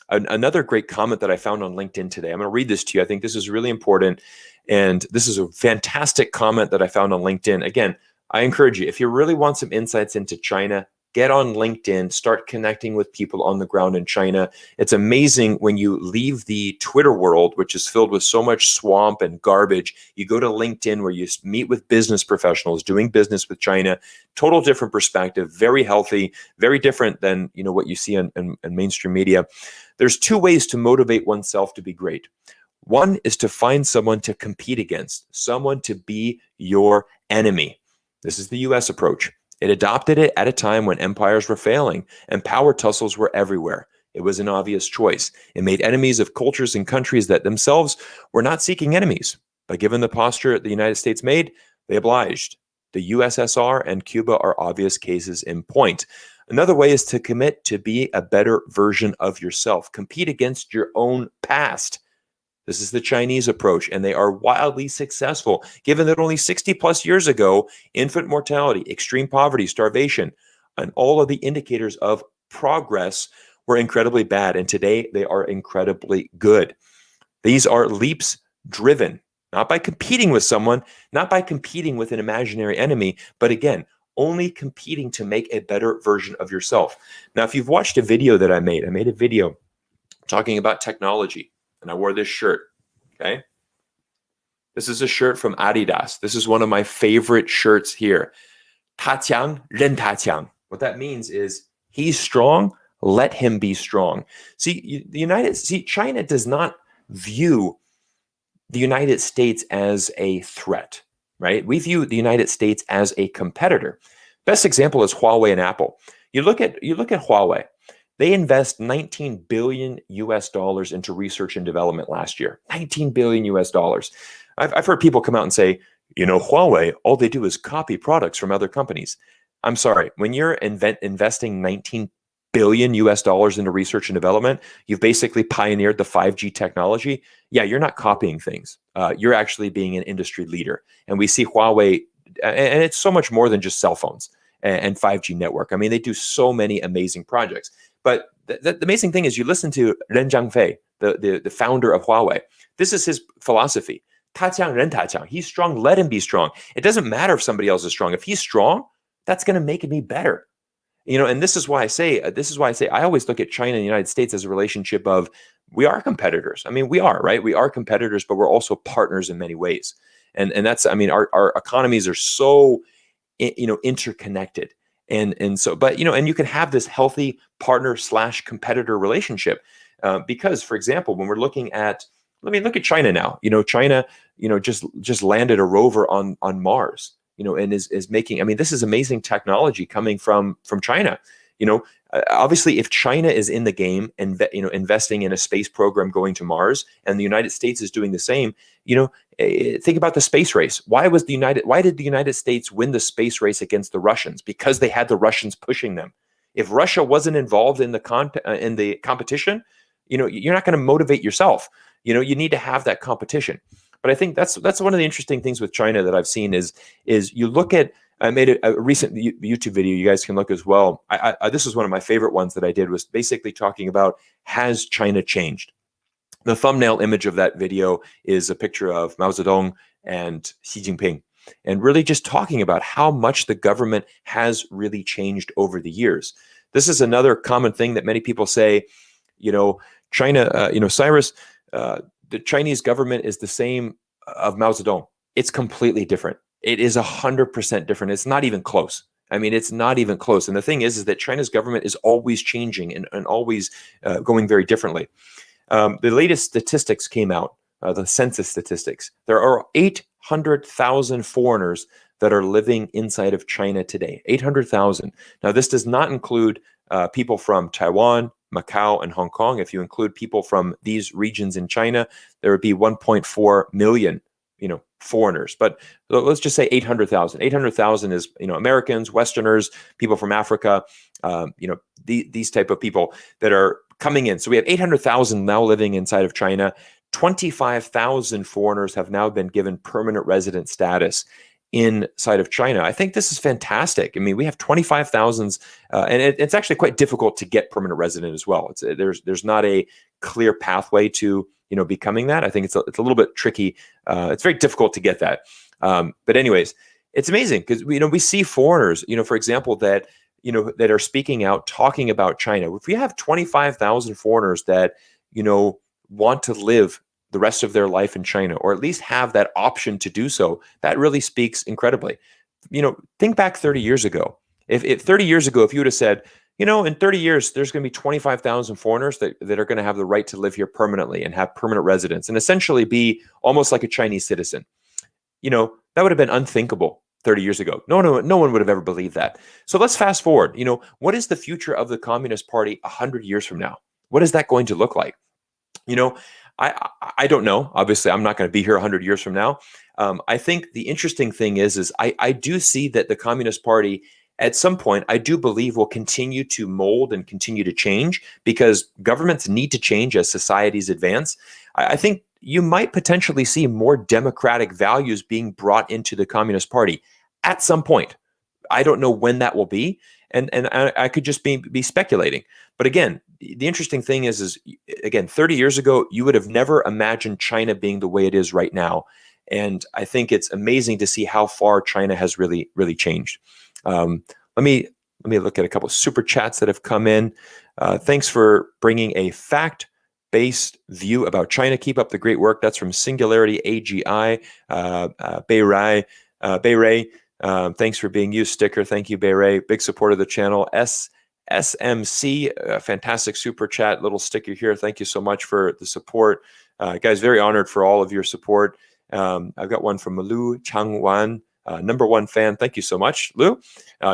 another great comment that I found on LinkedIn today. I'm going to read this to you. I think this is really important. And this is a fantastic comment that I found on LinkedIn. Again, I encourage you, if you really want some insights into China, get on LinkedIn, start connecting with people on the ground in China. It's amazing when you leave the Twitter world, which is filled with so much swamp and garbage. You go to LinkedIn where you meet with business professionals doing business with China. Total different perspective, very healthy, very different than what you see in mainstream media. There's two ways to motivate oneself to be great. One is to find someone to compete against, someone to be your enemy. This is the US approach. It adopted it at a time when empires were failing and power tussles were everywhere. It was an obvious choice. It made enemies of cultures and countries that themselves were not seeking enemies. But given the posture the United States made, they obliged. The USSR and Cuba are obvious cases in point. Another way is to commit to be a better version of yourself. Compete against your own past. This is the Chinese approach, and they are wildly successful, given that only 60 plus years ago, infant mortality, extreme poverty, starvation, and all of the indicators of progress were incredibly bad. And today they are incredibly good. These are leaps driven, not by competing with someone, not by competing with an imaginary enemy, but again, only competing to make a better version of yourself. Now, if you've watched a video that I made a video talking about technology. And I wore this shirt, okay? This is a shirt from Adidas. This is one of my favorite shirts here. 他强,任他强. What that means is he's strong, let him be strong. See, China does not view the United States as a threat, right? We view the United States as a competitor. Best example is Huawei and Apple. You look at Huawei. They invest $19 billion into research and development last year. $19 billion. I've heard people come out and say, Huawei, all they do is copy products from other companies. I'm sorry, when you're investing $19 billion into research and development, you've basically pioneered the 5G technology. Yeah, you're not copying things. You're actually being an industry leader. And we see Huawei, and it's so much more than just cell phones and 5G network. I mean, they do so many amazing projects. But the amazing thing is you listen to Ren Zhangfei, the founder of Huawei. This is his philosophy. 他强,任他强. He's strong, let him be strong. It doesn't matter if somebody else is strong. If he's strong, that's going to make me better. And this is why I say I always look at China and the United States as a relationship of we are competitors. I mean, we are, right? We are competitors, but we're also partners in many ways. And that's, I mean, our economies are so, interconnected. And so, but, and you can have this healthy partner/competitor relationship because, for example, when we're looking at, look at China now. China, just landed a rover on Mars. And is making. I mean, this is amazing technology coming from China. Obviously, if China is in the game and investing in a space program going to Mars, and the United States is doing the same, think about the space race. Why did the United States win the space race against the Russians? Because they had the Russians pushing them. If Russia wasn't involved in the competition, you're not going to motivate yourself. You need to have that competition. But I think that's one of the interesting things with China that I've seen is you look at. I made a recent YouTube video. You guys can look as well. This is one of my favorite ones that I did, was basically talking about, has China changed? The thumbnail image of that video is a picture of Mao Zedong and Xi Jinping, and really just talking about how much the government has really changed over the years. This is another common thing that many people say, China, Cyrus, the Chinese government is the same of Mao Zedong. It's completely different. It is 100% different. It's not even close. I mean, it's not even close. And the thing is that China's government is always changing and always going very differently. The latest statistics came out, the census statistics. There are 800,000 foreigners that are living inside of China today. 800,000. Now, this does not include people from Taiwan, Macau, and Hong Kong. If you include people from these regions in China, there would be 1.4 million, foreigners. But let's just say 800,000. 800,000 is, Americans, Westerners, people from Africa, these type of people that are coming in. So we have 800,000 now living inside of China. 25,000 foreigners have now been given permanent resident status inside of China. I think this is fantastic. I mean, we have 25,000, and it's actually quite difficult to get permanent resident as well. There's not a clear pathway to becoming that. I think it's a little bit tricky. It's very difficult to get that. But anyways, it's amazing because we see foreigners, for example, that that are speaking out, talking about China. If we have 25,000 foreigners that want to live the rest of their life in China, or at least have that option to do so, that really speaks incredibly. Think back 30 years ago. If 30 years ago, if you would have said, in 30 years, there's going to be 25,000 foreigners that are going to have the right to live here permanently and have permanent residence and essentially be almost like a Chinese citizen, that would have been unthinkable 30 years ago. No one would have ever believed that. So let's fast forward. What is the future of the Communist Party 100 years from now? What is that going to look like? I don't know. Obviously, I'm not going to be here 100 years from now. I think the interesting thing is I do see that the Communist Party, at some point, I do believe will continue to mold and continue to change because governments need to change as societies advance. I think you might potentially see more democratic values being brought into the Communist Party at some point. I don't know when that will be, and I could just be speculating. But again, the interesting thing is again, 30 years ago, you would have never imagined China being the way it is right now. And I think it's amazing to see how far China has really, really changed. Let me look at a couple of super chats that have come in. Thanks for bringing a fact-based view about China. Keep up the great work. That's from Singularity AGI. Bayray. Thanks for being used. Sticker. Thank you, Bayray. Big supporter of the channel. SMC, fantastic super chat. Little sticker here. Thank you so much for the support. Guys, very honored for all of your support. I've got one from Lu Changwan. #1 fan. Thank you so much, Lou.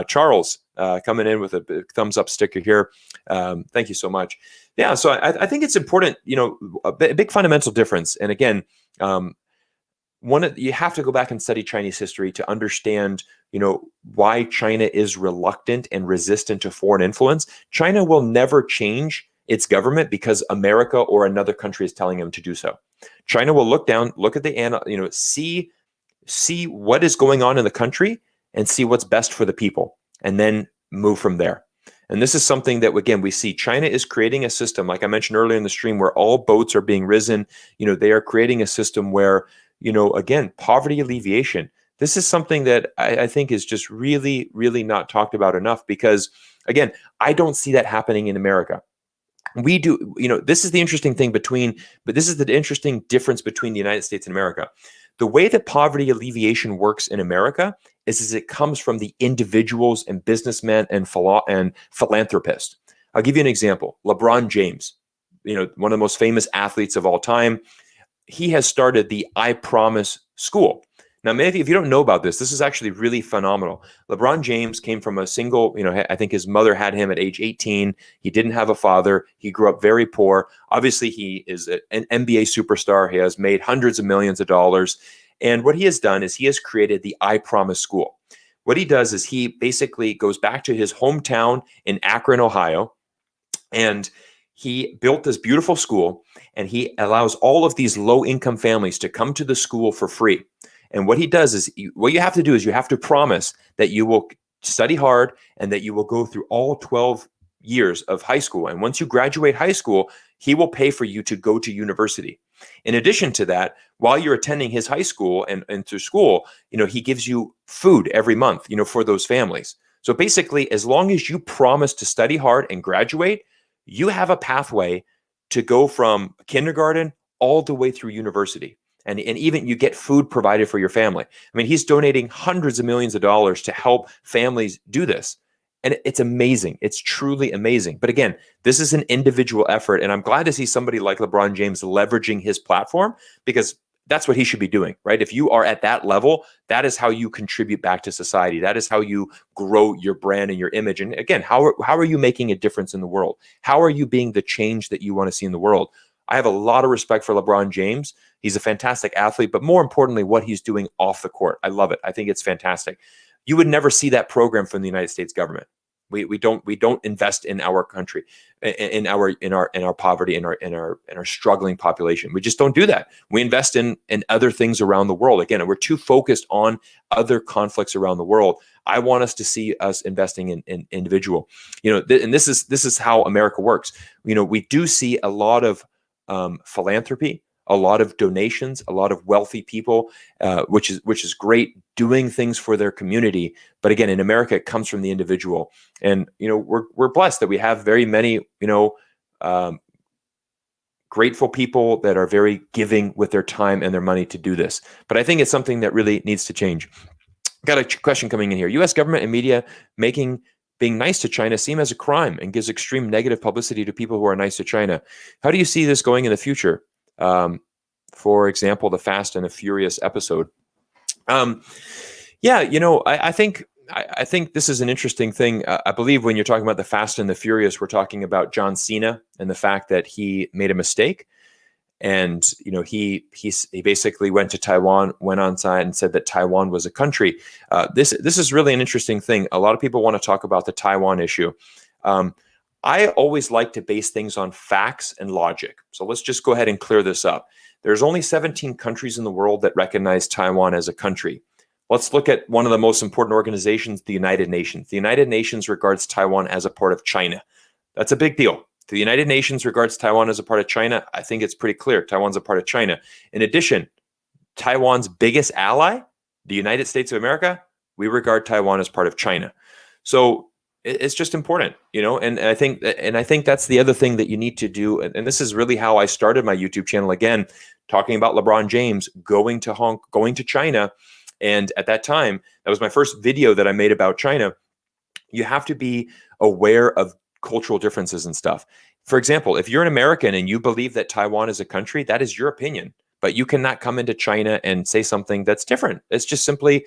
Charles coming in with a big thumbs up sticker here. Thank you so much. Yeah, so I think it's important, a big fundamental difference. And again, you have to go back and study Chinese history to understand, why China is reluctant and resistant to foreign influence. China will never change its government because America or another country is telling them to do so. China will look at the, see what is going on in the country and see what's best for the people and then move from there. And this is something that, again, we see China is creating a system, like I mentioned earlier in the stream, where all boats are being risen. They are creating a system where, again, poverty alleviation. This is something that I think is just really, really not talked about enough because, again, I don't see that happening in America. We do, this is the interesting thing this is the interesting difference between the United States and America. The way that poverty alleviation works in America is it comes from the individuals and businessmen and philanthropists. I'll give you an example. LeBron James, one of the most famous athletes of all time. He has started the I Promise School. Now, maybe if you don't know about this is actually really phenomenal. LeBron James came from a single, I think his mother had him at age 18. He didn't have a father. He grew up very poor. Obviously, he is an NBA superstar. He has made hundreds of millions of dollars. And what he has done is he has created the I Promise School. What he does is he basically goes back to his hometown in Akron, Ohio, and he built this beautiful school, and he allows all of these low-income families to come to the school for free. And what he does is, what you have to do is you have to promise that you will study hard and that you will go through all 12 years of high school. And once you graduate high school, he will pay for you to go to university. In addition to that, while you're attending his high school and through school, he gives you food every month, for those families. So basically, as long as you promise to study hard and graduate, you have a pathway to go from kindergarten all the way through university. and even you get food provided for your family. I mean, he's donating hundreds of millions of dollars to help families do this. And it's amazing. It's truly amazing. But again, this is an individual effort. And I'm glad to see somebody like LeBron James leveraging his platform, because that's what he should be doing, right? If you are at that level, that is how you contribute back to society. That is how you grow your brand and your image. And again, how are you making a difference in the world? How are you being the change that you want to see in the world? I have a lot of respect for LeBron James. He's a fantastic athlete, but more importantly, what he's doing off the court. I love it. I think it's fantastic. You would never see that program from the United States government. We don't invest in our country, in our poverty, in our struggling population. We just don't do that. We invest in other things around the world. Again, we're too focused on other conflicts around the world. I want us to see us investing in individual. And this is how America works. We do see a lot of philanthropy, a lot of donations, a lot of wealthy people, which is great, doing things for their community. But again, in America, it comes from the individual. And we're blessed that we have very many grateful people that are very giving with their time and their money to do this. But I think it's something that really needs to change. Got a question coming in here. U.S. government and media making being nice to China seem as a crime and gives extreme negative publicity to people who are nice to China. How do you see this going in the future? For example, the Fast and the Furious episode. I think this is an interesting thing. I believe when you're talking about the Fast and the Furious, we're talking about John Cena and the fact that he made a mistake. And, he basically went to Taiwan, went on site and said that Taiwan was a country. This is really an interesting thing. A lot of people want to talk about the Taiwan issue. I always like to base things on facts and logic. So let's just go ahead and clear this up. There's only 17 countries in the world that recognize Taiwan as a country. Let's look at one of the most important organizations, the United Nations. The United Nations regards Taiwan as a part of China. That's a big deal. The United Nations regards Taiwan as a part of China. I think it's pretty clear. Taiwan's a part of China. In addition, Taiwan's biggest ally, the United States of America, we regard Taiwan as part of China. So it's just important, and I think that's the other thing that you need to do. And this is really how I started my YouTube channel, again, talking about LeBron James going to China. And at that time, that was my first video that I made about China. You have to be aware of cultural differences and stuff. For example, if you're an American and you believe that Taiwan is a country, that is your opinion. But you cannot come into China and say something that's different. It's just simply,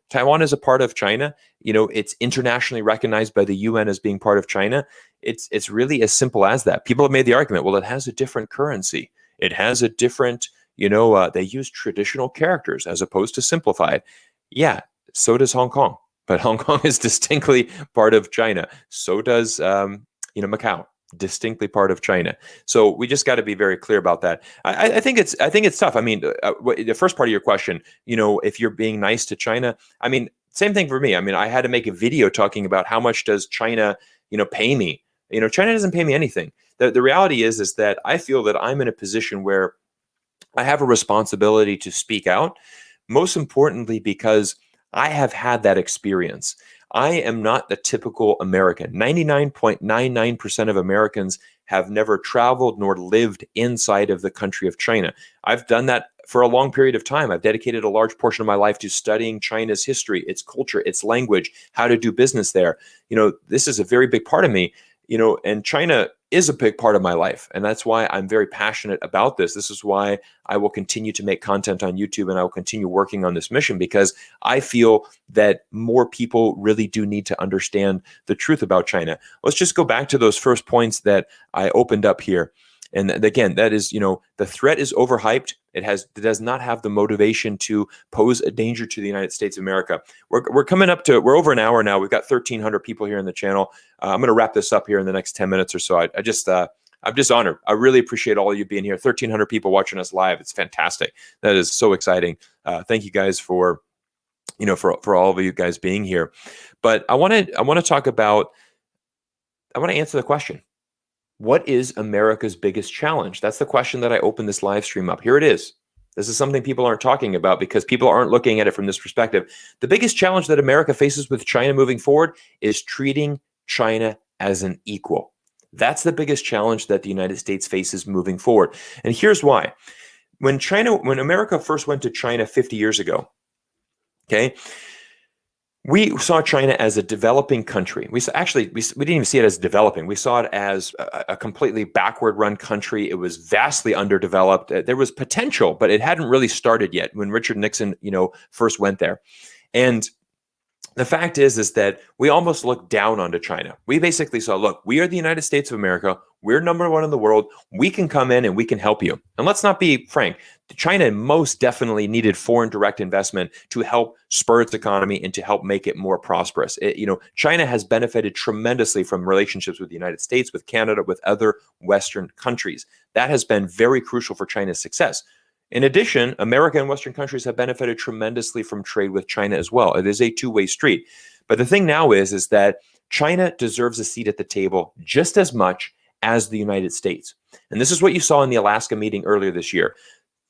Taiwan is a part of China. It's internationally recognized by the UN as being part of China. It's really as simple as that. People have made the argument, well, it has a different currency. It has a different, they use traditional characters as opposed to simplified. Yeah, so does Hong Kong. But Hong Kong is distinctly part of China. So does, Macau. Distinctly part of China. So we just got to be very clear about that. I think it's tough. I mean, the first part of your question, if you're being nice to China, I mean, same thing for me. I mean, I had to make a video talking about how much does China, pay me. China doesn't pay me anything. The reality is that I feel that I'm in a position where I have a responsibility to speak out. Most importantly, because I have had that experience. I am not the typical American. 99.99% of Americans have never traveled nor lived inside of the country of China. I've done that for a long period of time. I've dedicated a large portion of my life to studying China's history, its culture, its language, how to do business there. This is a very big part of me, and China is a big part of my life. And that's why I'm very passionate about this. This is why I will continue to make content on YouTube and I will continue working on this mission, because I feel that more people really do need to understand the truth about China. Let's just go back to those first points that I opened up here. And again, that is, the threat is overhyped. It does not have the motivation to pose a danger to the United States of America. We're coming up to, we're over an hour now. We've got 1,300 people here in the channel. I'm going to wrap this up here in the next 10 minutes or so. I'm just honored. I really appreciate all of you being here. 1,300 people watching us live. It's fantastic. That is so exciting. Thank you guys for all of you guys being here. But I want to talk about, I want to answer the question. What is America's biggest challenge? That's the question that I opened this live stream up. Here it is. This is something people aren't talking about because people aren't looking at it from this perspective. The biggest challenge that America faces with China moving forward is treating China as an equal. That's the biggest challenge that the United States faces moving forward. And here's why. when America first went to China 50 years ago, okay, we saw China as a developing country. We didn't even see it as developing. We saw it as a completely backward run country. It was vastly underdeveloped. There was potential, but it hadn't really started yet when Richard Nixon, first went there. And the fact is that we almost looked down onto China. We basically saw, look, we are the United States of America. We're number one in the world. We can come in and we can help you. And let's not be frank. China most definitely needed foreign direct investment to help spur its economy and to help make it more prosperous. China has benefited tremendously from relationships with the United States, with Canada, with other Western countries. That has been very crucial for China's success. In addition, America and Western countries have benefited tremendously from trade with China as well. It is a two-way street. But the thing now is that China deserves a seat at the table just as much as the United States. And this is what you saw in the Alaska meeting earlier this year.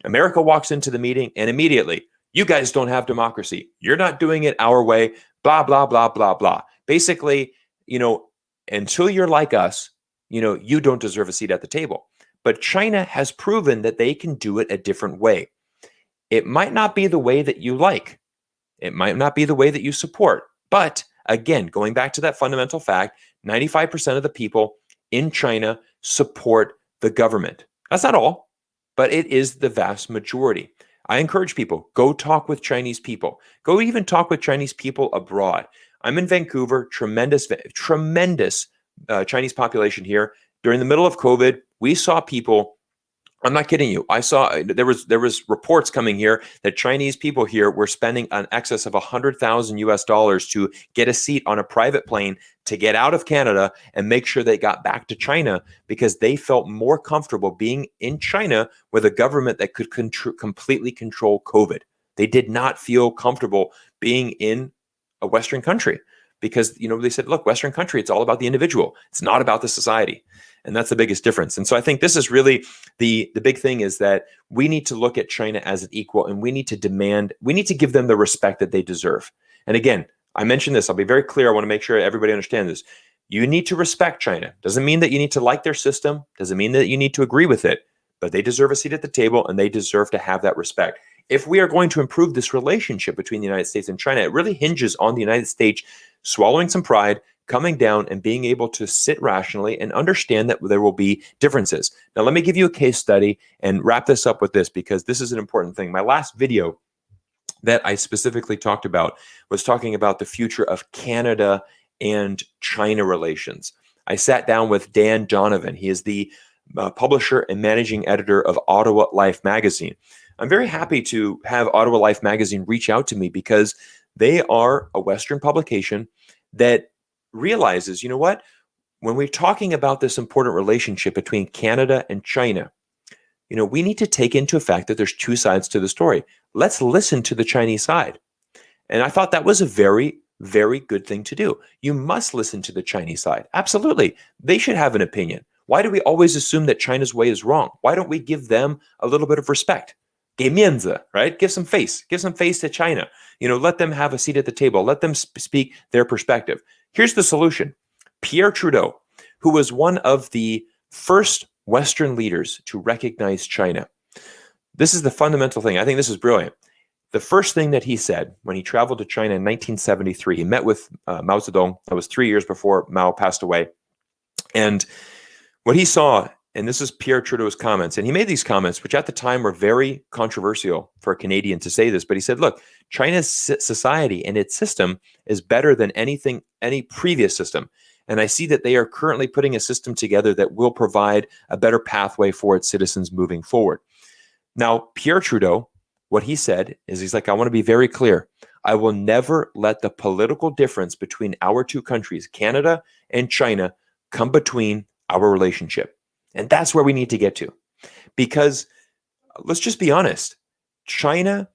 America walks into the meeting and immediately, you guys don't have democracy. You're not doing it our way, blah, blah, blah, blah, blah. Basically, until you're like us, you don't deserve a seat at the table. But China has proven that they can do it a different way. It might not be the way that you like. It might not be the way that you support. But again, going back to that fundamental fact, 95% of the people in China support the government. That's not all, but it is the vast majority. I encourage people, go talk with Chinese people. Go even talk with Chinese people abroad. I'm in Vancouver, tremendous Chinese population here. During the middle of COVID, we saw people, I'm not kidding you. I saw there was reports coming here that Chinese people here were spending an excess of $100,000 to get a seat on a private plane to get out of Canada and make sure they got back to China because they felt more comfortable being in China with a government that could completely control COVID. They did not feel comfortable being in a Western country because, they said, look, Western country, it's all about the individual. It's not about the society. And that's the biggest difference. And so I think this is really the big thing is that we need to look at China as an equal and we need to give them the respect that they deserve. And again, I mentioned this, I'll be very clear. I want to make sure everybody understands this. You need to respect China. Doesn't mean that you need to like their system. Doesn't mean that you need to agree with it, but they deserve a seat at the table and they deserve to have that respect. If we are going to improve this relationship between the United States and China, it really hinges on the United States swallowing some pride, coming down and being able to sit rationally and understand that there will be differences. Now, let me give you a case study and wrap this up with this because this is an important thing. My last video that I specifically talked about was talking about the future of Canada and China relations. I sat down with Dan Donovan. He is the publisher and managing editor of Ottawa Life magazine. I'm very happy to have Ottawa Life magazine reach out to me because they are a Western publication that realizes, when we're talking about this important relationship between Canada and China, we need to take into effect that there's two sides to the story. Let's listen to the Chinese side. And I thought that was a very, very good thing to do. You must listen to the Chinese side. Absolutely. They should have an opinion. Why do we always assume that China's way is wrong? Why don't we give them a little bit of respect? 给面子, right? Give some face to China. Let them have a seat at the table. Let them speak their perspective. Here's the solution. Pierre Trudeau, who was one of the first Western leaders to recognize China. This is the fundamental thing. I think this is brilliant. The first thing that he said when he traveled to China in 1973, he met with Mao Zedong. That was 3 years before Mao passed away. And what he saw, and this is Pierre Trudeau's comments, and he made these comments, which at the time were very controversial for a Canadian to say this, but he said, look, China's society and its system is better than any previous system. And I see that they are currently putting a system together that will provide a better pathway for its citizens moving forward. Now, Pierre Trudeau, what he said is he's like, I want to be very clear. I will never let the political difference between our two countries, Canada and China, come between our relationship. And that's where we need to get to. Because let's just be honest, China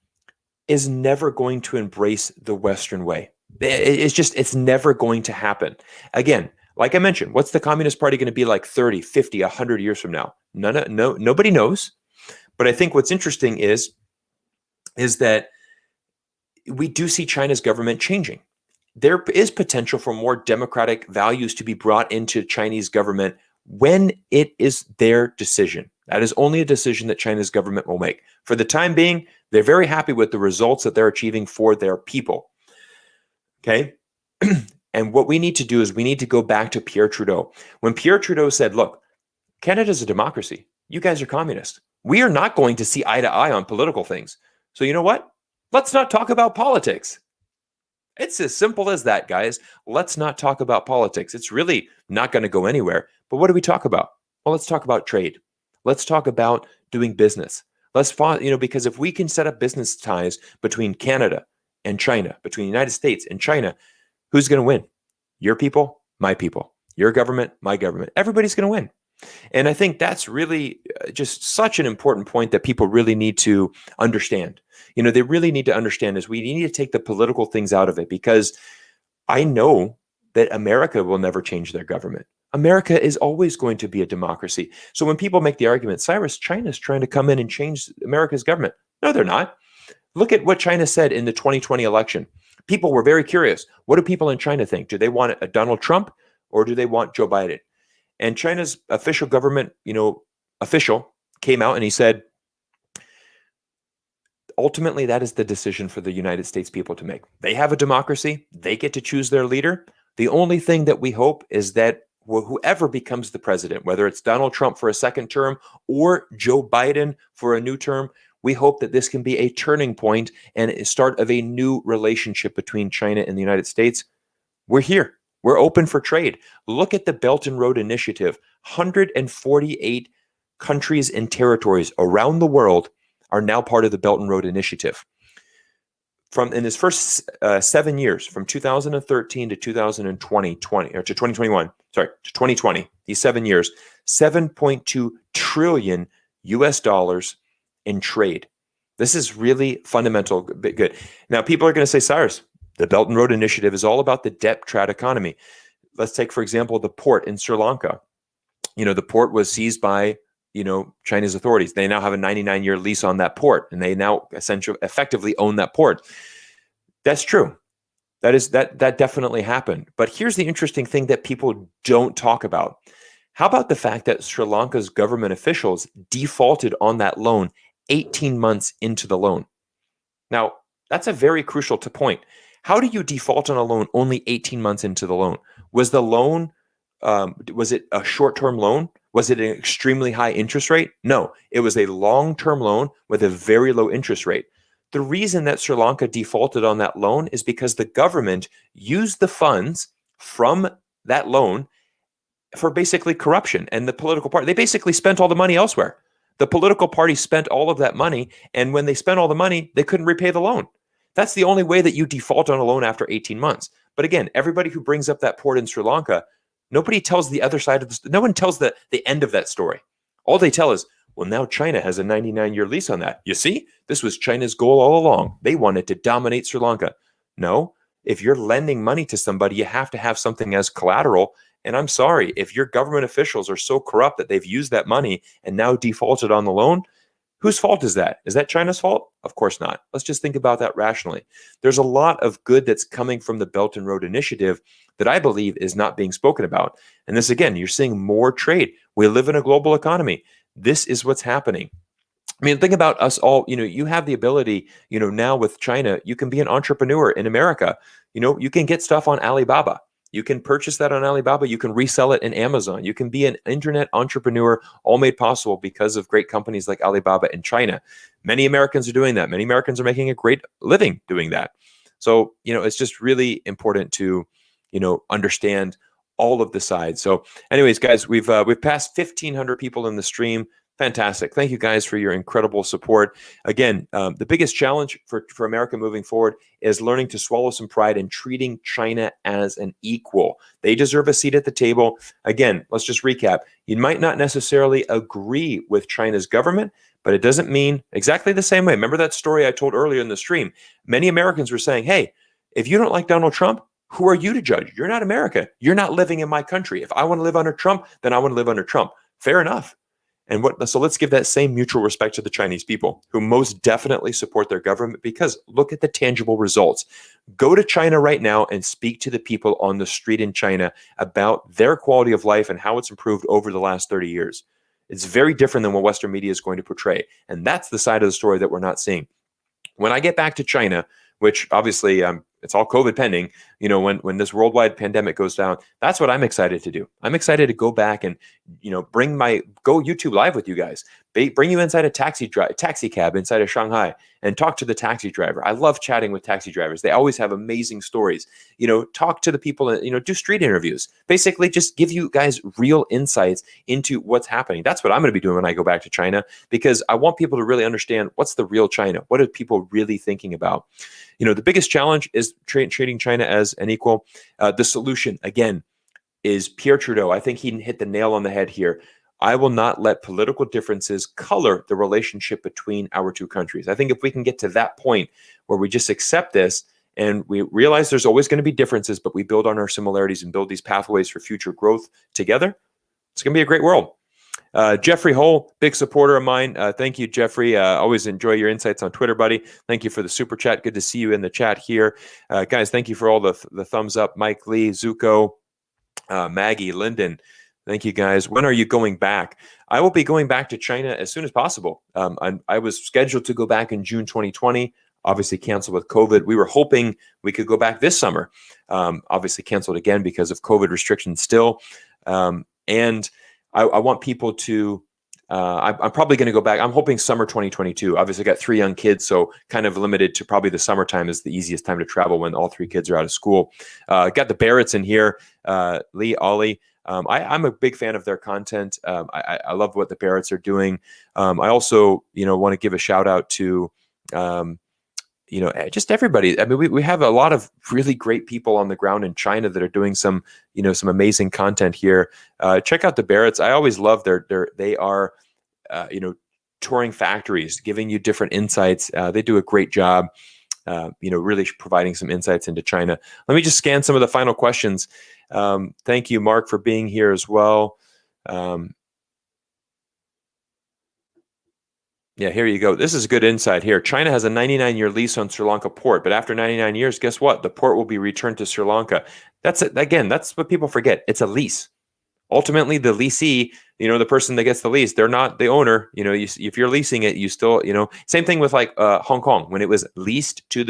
is never going to embrace the Western way. It's never going to happen. Again, like I mentioned, what's the Communist Party going to be like 30, 50, 100 years from now? Nobody knows. But I think what's interesting is that we do see China's government changing. There is potential for more democratic values to be brought into Chinese government when it is their decision. That is only a decision that China's government will make. For the time being, they're very happy with the results that they're achieving for their people. Okay? And what we need to do is we need to go back to Pierre Trudeau. When Pierre Trudeau said, look, Canada's a democracy. You guys are communist. We are not going to see eye to eye on political things. So you know what? Let's not talk about politics. It's as simple as that, guys. Let's not talk about politics. It's really not going to go anywhere. But what do we talk about? Well, let's talk about trade. Let's talk about doing business. Because if we can set up business ties between Canada and China, between the United States and China, who's going to win? Your people, my people. Your government, my government. Everybody's going to win. And I think that's really just such an important point that people really need to understand. They really need to understand is we need to take the political things out of it, because I know that America will never change their government. America is always going to be a democracy. So when people make the argument, Cyrus, China's trying to come in and change America's government. No, they're not. Look at what China said in the 2020 election. People were very curious. What do people in China think? Do they want a Donald Trump or do they want Joe Biden? And China's official government, official came out and he said, ultimately, that is the decision for the United States people to make. They have a democracy. They get to choose their leader. The only thing that we hope is that whoever becomes the president, whether it's Donald Trump for a second term or Joe Biden for a new term, we hope that this can be a turning point and a start of a new relationship between China and the United States. We're here. We're open for trade. Look at the Belt and Road Initiative. 148 countries and territories around the world are now part of the Belt and Road Initiative. In his first 7 years, from 2013 to 2020, these 7 years, $7.2 trillion US dollars in trade. This is really fundamental, good. Now, people are going to say, Cyrus, the Belt and Road Initiative is all about the debt trad economy. Let's take, for example, the port in Sri Lanka. The port was seized by, Chinese authorities. They now have a 99-year lease on that port, and they now effectively own that port. That's true. That definitely happened. But here's the interesting thing that people don't talk about. How about the fact that Sri Lanka's government officials defaulted on that loan 18 months into the loan? Now, that's a very crucial point. How do you default on a loan only 18 months into the loan? Was the loan, was it a short-term loan? Was it an extremely high interest rate? No, it was a long-term loan with a very low interest rate. The reason that Sri Lanka defaulted on that loan is because the government used the funds from that loan for basically corruption and the political party. They basically spent all the money elsewhere. The political party spent all of that money, and when they spent all the money, they couldn't repay the loan. That's the only way that you default on a loan after 18 months. But again, everybody who brings up that port in Sri Lanka, nobody tells the other side of the no one tells the end of that story. All they tell is, well, now China has a 99-year lease on that. You see, this was China's goal all along. They wanted to dominate Sri Lanka. No, if you're lending money to somebody, you have to have something as collateral. And I'm sorry, if your government officials are so corrupt that they've used that money and now defaulted on the loan, whose fault is that? Is that China's fault? Of course not. Let's just think about that rationally. There's a lot of good that's coming from the Belt and Road Initiative that I believe is not being spoken about. And this, again, you're seeing more trade. We live in a global economy. This is what's happening. I mean, think about us all. You have the ability, now with China, you can be an entrepreneur in America. You can get stuff on Alibaba. You can purchase that on Alibaba. You can resell it in Amazon. You can be an internet entrepreneur, all made possible because of great companies like Alibaba in China. Many Americans are doing that. Many Americans are making a great living doing that. So, it's just really important to, understand all of the sides. So anyways, guys, we've passed 1,500 people in the stream. Fantastic. Thank you guys for your incredible support. Again, the biggest challenge for America moving forward is learning to swallow some pride and treating China as an equal. They deserve a seat at the table. Again, let's just recap. You might not necessarily agree with China's government, but it doesn't mean exactly the same way. Remember that story I told earlier in the stream? Many Americans were saying, hey, if you don't like Donald Trump, who are you to judge? You're not America. You're not living in my country. If I want to live under Trump, then I want to live under Trump. Fair enough. So let's give that same mutual respect to the Chinese people, who most definitely support their government, because look at the tangible results. Go to China right now and speak to the people on the street in China about their quality of life and how it's improved over the last 30 years. It's very different than what Western media is going to portray. And that's the side of the story that we're not seeing. When I get back to China, which obviously it's all COVID pending, when this worldwide pandemic goes down, that's what I'm excited to do. I'm excited to go back and, go YouTube live with you guys, bring you inside a taxi cab inside of Shanghai and talk to the taxi driver. I love chatting with taxi drivers. They always have amazing stories. Talk to the people, do street interviews, basically just give you guys real insights into what's happening. That's what I'm going to be doing when I go back to China, because I want people to really understand what's the real China. What are people really thinking about? The biggest challenge is treating China as an equal. The solution, again, is Pierre Trudeau. I think he hit the nail on the head here. I will not let political differences color the relationship between our two countries. I think if we can get to that point where we just accept this and we realize there's always going to be differences, but we build on our similarities and build these pathways for future growth together, it's going to be a great world. Jeffrey Hull, big supporter of mine. Thank you, Jeffrey. Always enjoy your insights on Twitter, buddy. Thank you for the super chat. Good to see you in the chat here. Guys, thank you for all the thumbs up. Mike Lee, Zuko, Maggie, Lyndon. Thank you, guys. When are you going back? I will be going back to China as soon as possible. I was scheduled to go back in June 2020. Obviously canceled with COVID. We were hoping we could go back this summer. Obviously canceled again because of COVID restrictions still. And I want people to, I'm probably going to go back. I'm hoping summer 2022. Obviously, I got 3 young kids, so kind of limited to probably the summertime is the easiest time to travel when all 3 kids are out of school. Got the Barretts in here, Lee, Ollie. I'm a big fan of their content. I love what the Barretts are doing. I also, want to give a shout out to, just everybody. I mean, we have a lot of really great people on the ground in China that are doing some amazing content here. Check out the Barretts. I always love they are, touring factories, giving you different insights. They do a great job, really providing some insights into China. Let me just scan some of the final questions. Thank you, Mark, for being here as well. Yeah, here you go. This is good insight here. China has a 99-year lease on Sri Lanka port, but after 99 years, guess what? The port will be returned to Sri Lanka. That's it. Again, that's what people forget. It's a lease. Ultimately, the leasee, the person that gets the lease, they're not the owner. If you're leasing it, you still, same thing with like Hong Kong. When it was leased to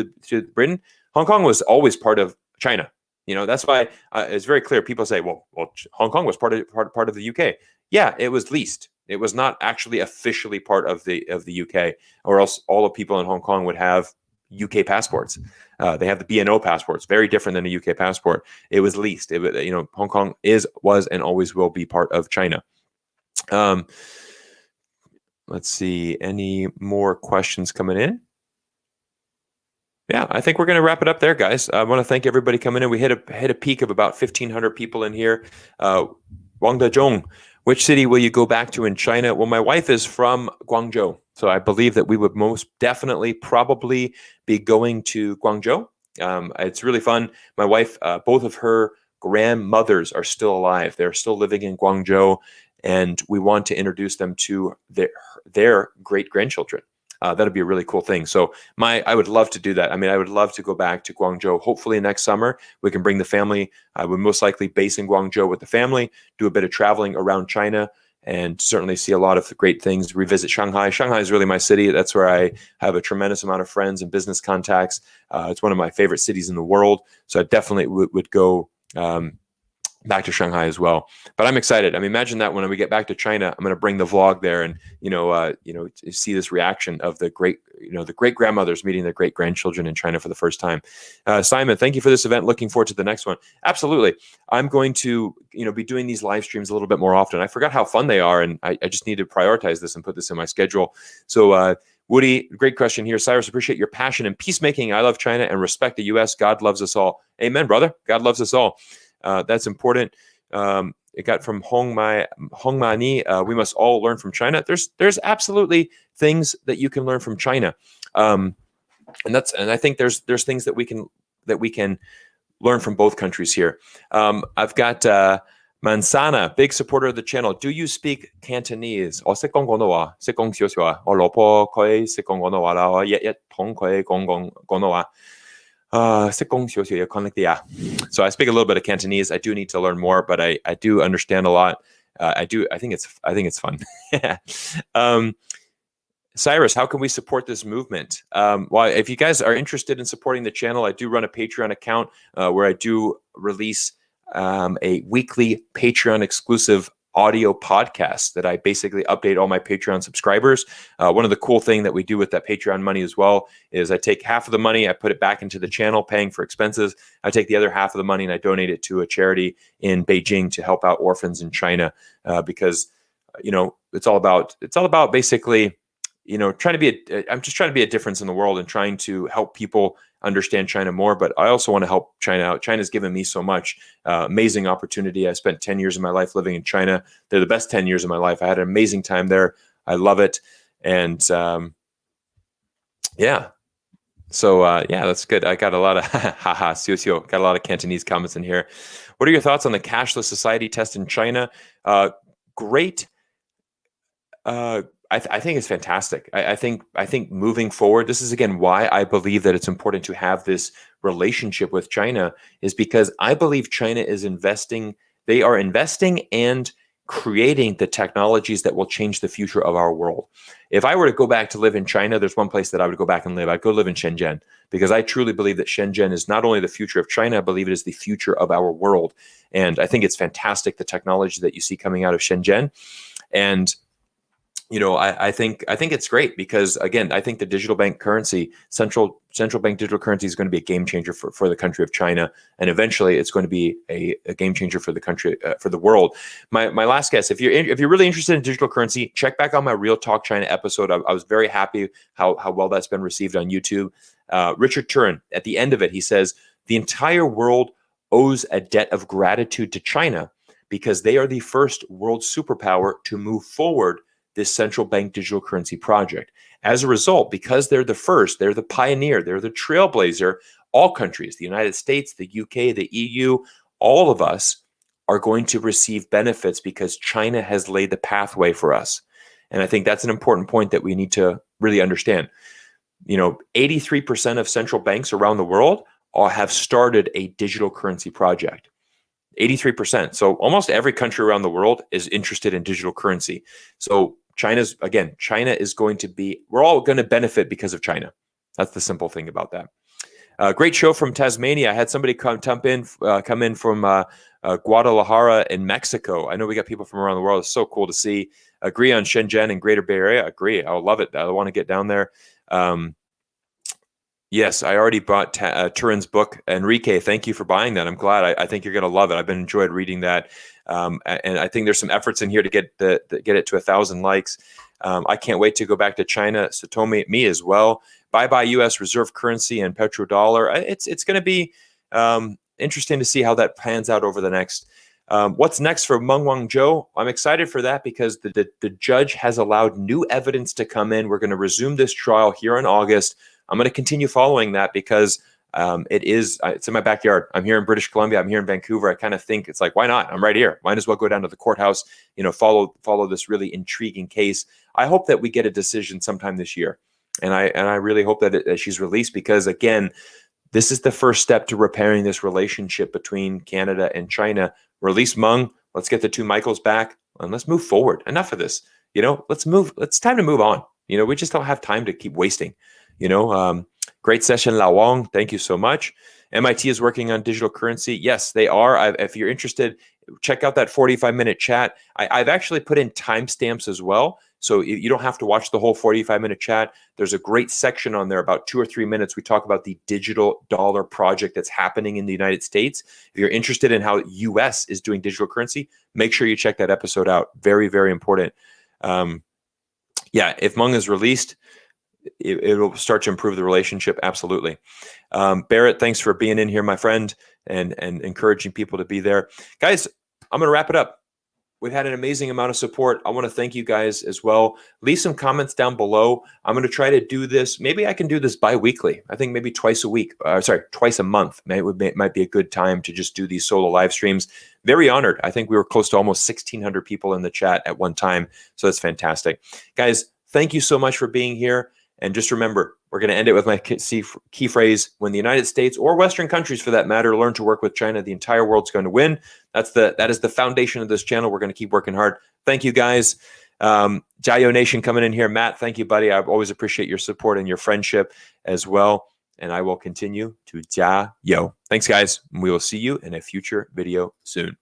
Britain, Hong Kong was always part of China. That's why it's very clear. People say, well, Hong Kong was part of the UK. Yeah, it was leased. It was not actually officially part of the UK, or else all the people in Hong Kong would have UK passports. They have the BNO passports, very different than a UK passport. It was leased. Hong Kong was, and always will be part of China. Let's see, any more questions coming in? Yeah, I think we're going to wrap it up there, guys. I want to thank everybody coming in. We hit a peak of about 1,500 people in here. Wang Dezhong, which city will you go back to in China? Well, my wife is from Guangzhou, so I believe that we would most definitely probably be going to Guangzhou. It's really fun. My wife, both of her grandmothers are still alive. They're still living in Guangzhou, and we want to introduce them to their great-grandchildren. That'd be a really cool thing. So I would love to do that. I mean, I would love to go back to Guangzhou. Hopefully next summer we can bring the family. I would most likely base in Guangzhou with the family, do a bit of traveling around China, and certainly see a lot of great things. Revisit Shanghai. Shanghai is really my city. That's where I have a tremendous amount of friends and business contacts. It's one of my favorite cities in the world. So I definitely would go back to Shanghai as well. But I'm excited. I mean, imagine that when we get back to China, I'm going to bring the vlog there and, see this reaction of the great grandmothers meeting their great grandchildren in China for the first time. Simon, thank you for this event. Looking forward to the next one. Absolutely. I'm going to, be doing these live streams a little bit more often. I forgot how fun they are. And I just need to prioritize this and put this in my schedule. So, Woody, great question here. Cyrus, appreciate your passion and peacemaking. I love China and respect the U.S. God loves us all. Amen, brother. God loves us all. That's important. It got from Hong Mani. We must all learn from China. There's absolutely things that you can learn from China, and I think there's things that we can learn from both countries here. I've got Mansana, big supporter of the channel. Do you speak Cantonese? 我識講廣東話，識講少少啊。我老婆佢識講廣東話啦，我日日同佢講廣東話。識講少少嘢講啲啊。So I speak a little bit of Cantonese. I do need to learn more, but I do understand a lot. I think it's fun. Cyrus, how can we support this movement? Well, if you guys are interested in supporting the channel, I do run a Patreon account where I do release a weekly Patreon exclusive audio podcast that I basically update all my Patreon subscribers. One of the cool things that we do with that Patreon money as well is I take half of the money, I put it back into the channel, paying for expenses. I take the other half of the money and I donate it to a charity in Beijing to help out orphans in China, because it's all about basically I'm just trying to be a difference in the world and trying to help people understand China more, but I also want to help China out. China's given me so much, amazing opportunity. I spent 10 years of my life living in China. They're the best 10 years of my life. I had an amazing time there. I love it. And yeah. So that's good. I got a lot of haha, got a lot of Cantonese comments in here. What are your thoughts on the cashless society test in China? Great. I think it's fantastic. I think moving forward, this is again why I believe that it's important to have this relationship with China, is because I believe China is investing. They are investing and creating the technologies that will change the future of our world. If I were to go back to live in China, there's one place that I would go back and live. I'd go live in Shenzhen, because I truly believe that Shenzhen is not only the future of China, I believe it is the future of our world. And I think it's fantastic, the technology that you see coming out of Shenzhen. And I think it's great, because again, I think the digital bank currency, central bank digital currency, is going to be a game changer for the country of China, and eventually it's going to be a game changer for the country, for the world. My last guess, if you're really interested in digital currency, check back on my Real Talk China episode. I was very happy how well that's been received on YouTube. Richard Turin, at the end of it, he says the entire world owes a debt of gratitude to China, because they are the first world superpower to move forward this central bank digital currency project. As a result, because they're the first, they're the pioneer, they're the trailblazer, all countries, the United States, the UK, the EU, all of us are going to receive benefits because China has laid the pathway for us. And I think that's an important point that we need to really understand. 83% of central banks around the world have started a digital currency project. 83%. So almost every country around the world is interested in digital currency. So China is going to be, we're all going to benefit because of China. That's the simple thing about that. Great show from Tasmania. I had somebody come in from Guadalajara in Mexico. I know we got people from around the world. It's so cool to see. Agree on Shenzhen and Greater Bay Area. Agree. I love it. I want to get down there. Yes, I already bought Turin's book. Enrique, thank you for buying that. I'm glad. I think you're going to love it. I've been enjoyed reading that. And I think there's some efforts in here to get it to 1,000 likes. I can't wait to go back to China. Satomi, me as well. Bye-bye U.S. reserve currency and petrodollar. It's going to be interesting to see how that pans out over the next. What's next for Meng Wanzhou? I'm excited for that, because the judge has allowed new evidence to come in. We're going to resume this trial here in August. I'm going to continue following that, because it's in my backyard. I'm here in British Columbia. I'm here in Vancouver. I kind of think it's like, why not? I'm right here. Might as well go down to the courthouse, follow this really intriguing case. I hope that we get a decision sometime this year. And I really hope that she's released, because again, this is the first step to repairing this relationship between Canada and China. Release Meng. Let's get the two Michaels back, and let's move forward. Enough of this. Let's move. It's time to move on. We just don't have time to keep wasting. Great session, La Wong. Thank you so much. MIT is working on digital currency. Yes, they are. If you're interested, check out that 45-minute chat. I've actually put in timestamps as well, so you don't have to watch the whole 45-minute chat. There's a great section on there, about 2 or 3 minutes. We talk about the digital dollar project that's happening in the United States. If you're interested in how US is doing digital currency, make sure you check that episode out. Very, very important. If Meng is released, it will start to improve the relationship. Absolutely. Barrett, thanks for being in here, my friend, and encouraging people to be there. Guys, I'm going to wrap it up. We've had an amazing amount of support. I want to thank you guys as well. Leave some comments down below. I'm going to try to do this. Maybe I can do this bi-weekly. I think maybe twice a month. Might be a good time to just do these solo live streams. Very honored. I think we were close to almost 1,600 people in the chat at one time. So that's fantastic. Guys, thank you so much for being here. And just remember, we're going to end it with my key phrase: when the United States, or Western countries for that matter, learn to work with China, the entire world's going to win. That is the foundation of this channel. We're going to keep working hard. Thank you, guys. Jayo Nation coming in here. Matt, thank you, buddy. I always appreciate your support and your friendship as well. And I will continue to Jayo. Thanks, guys. We will see you in a future video soon.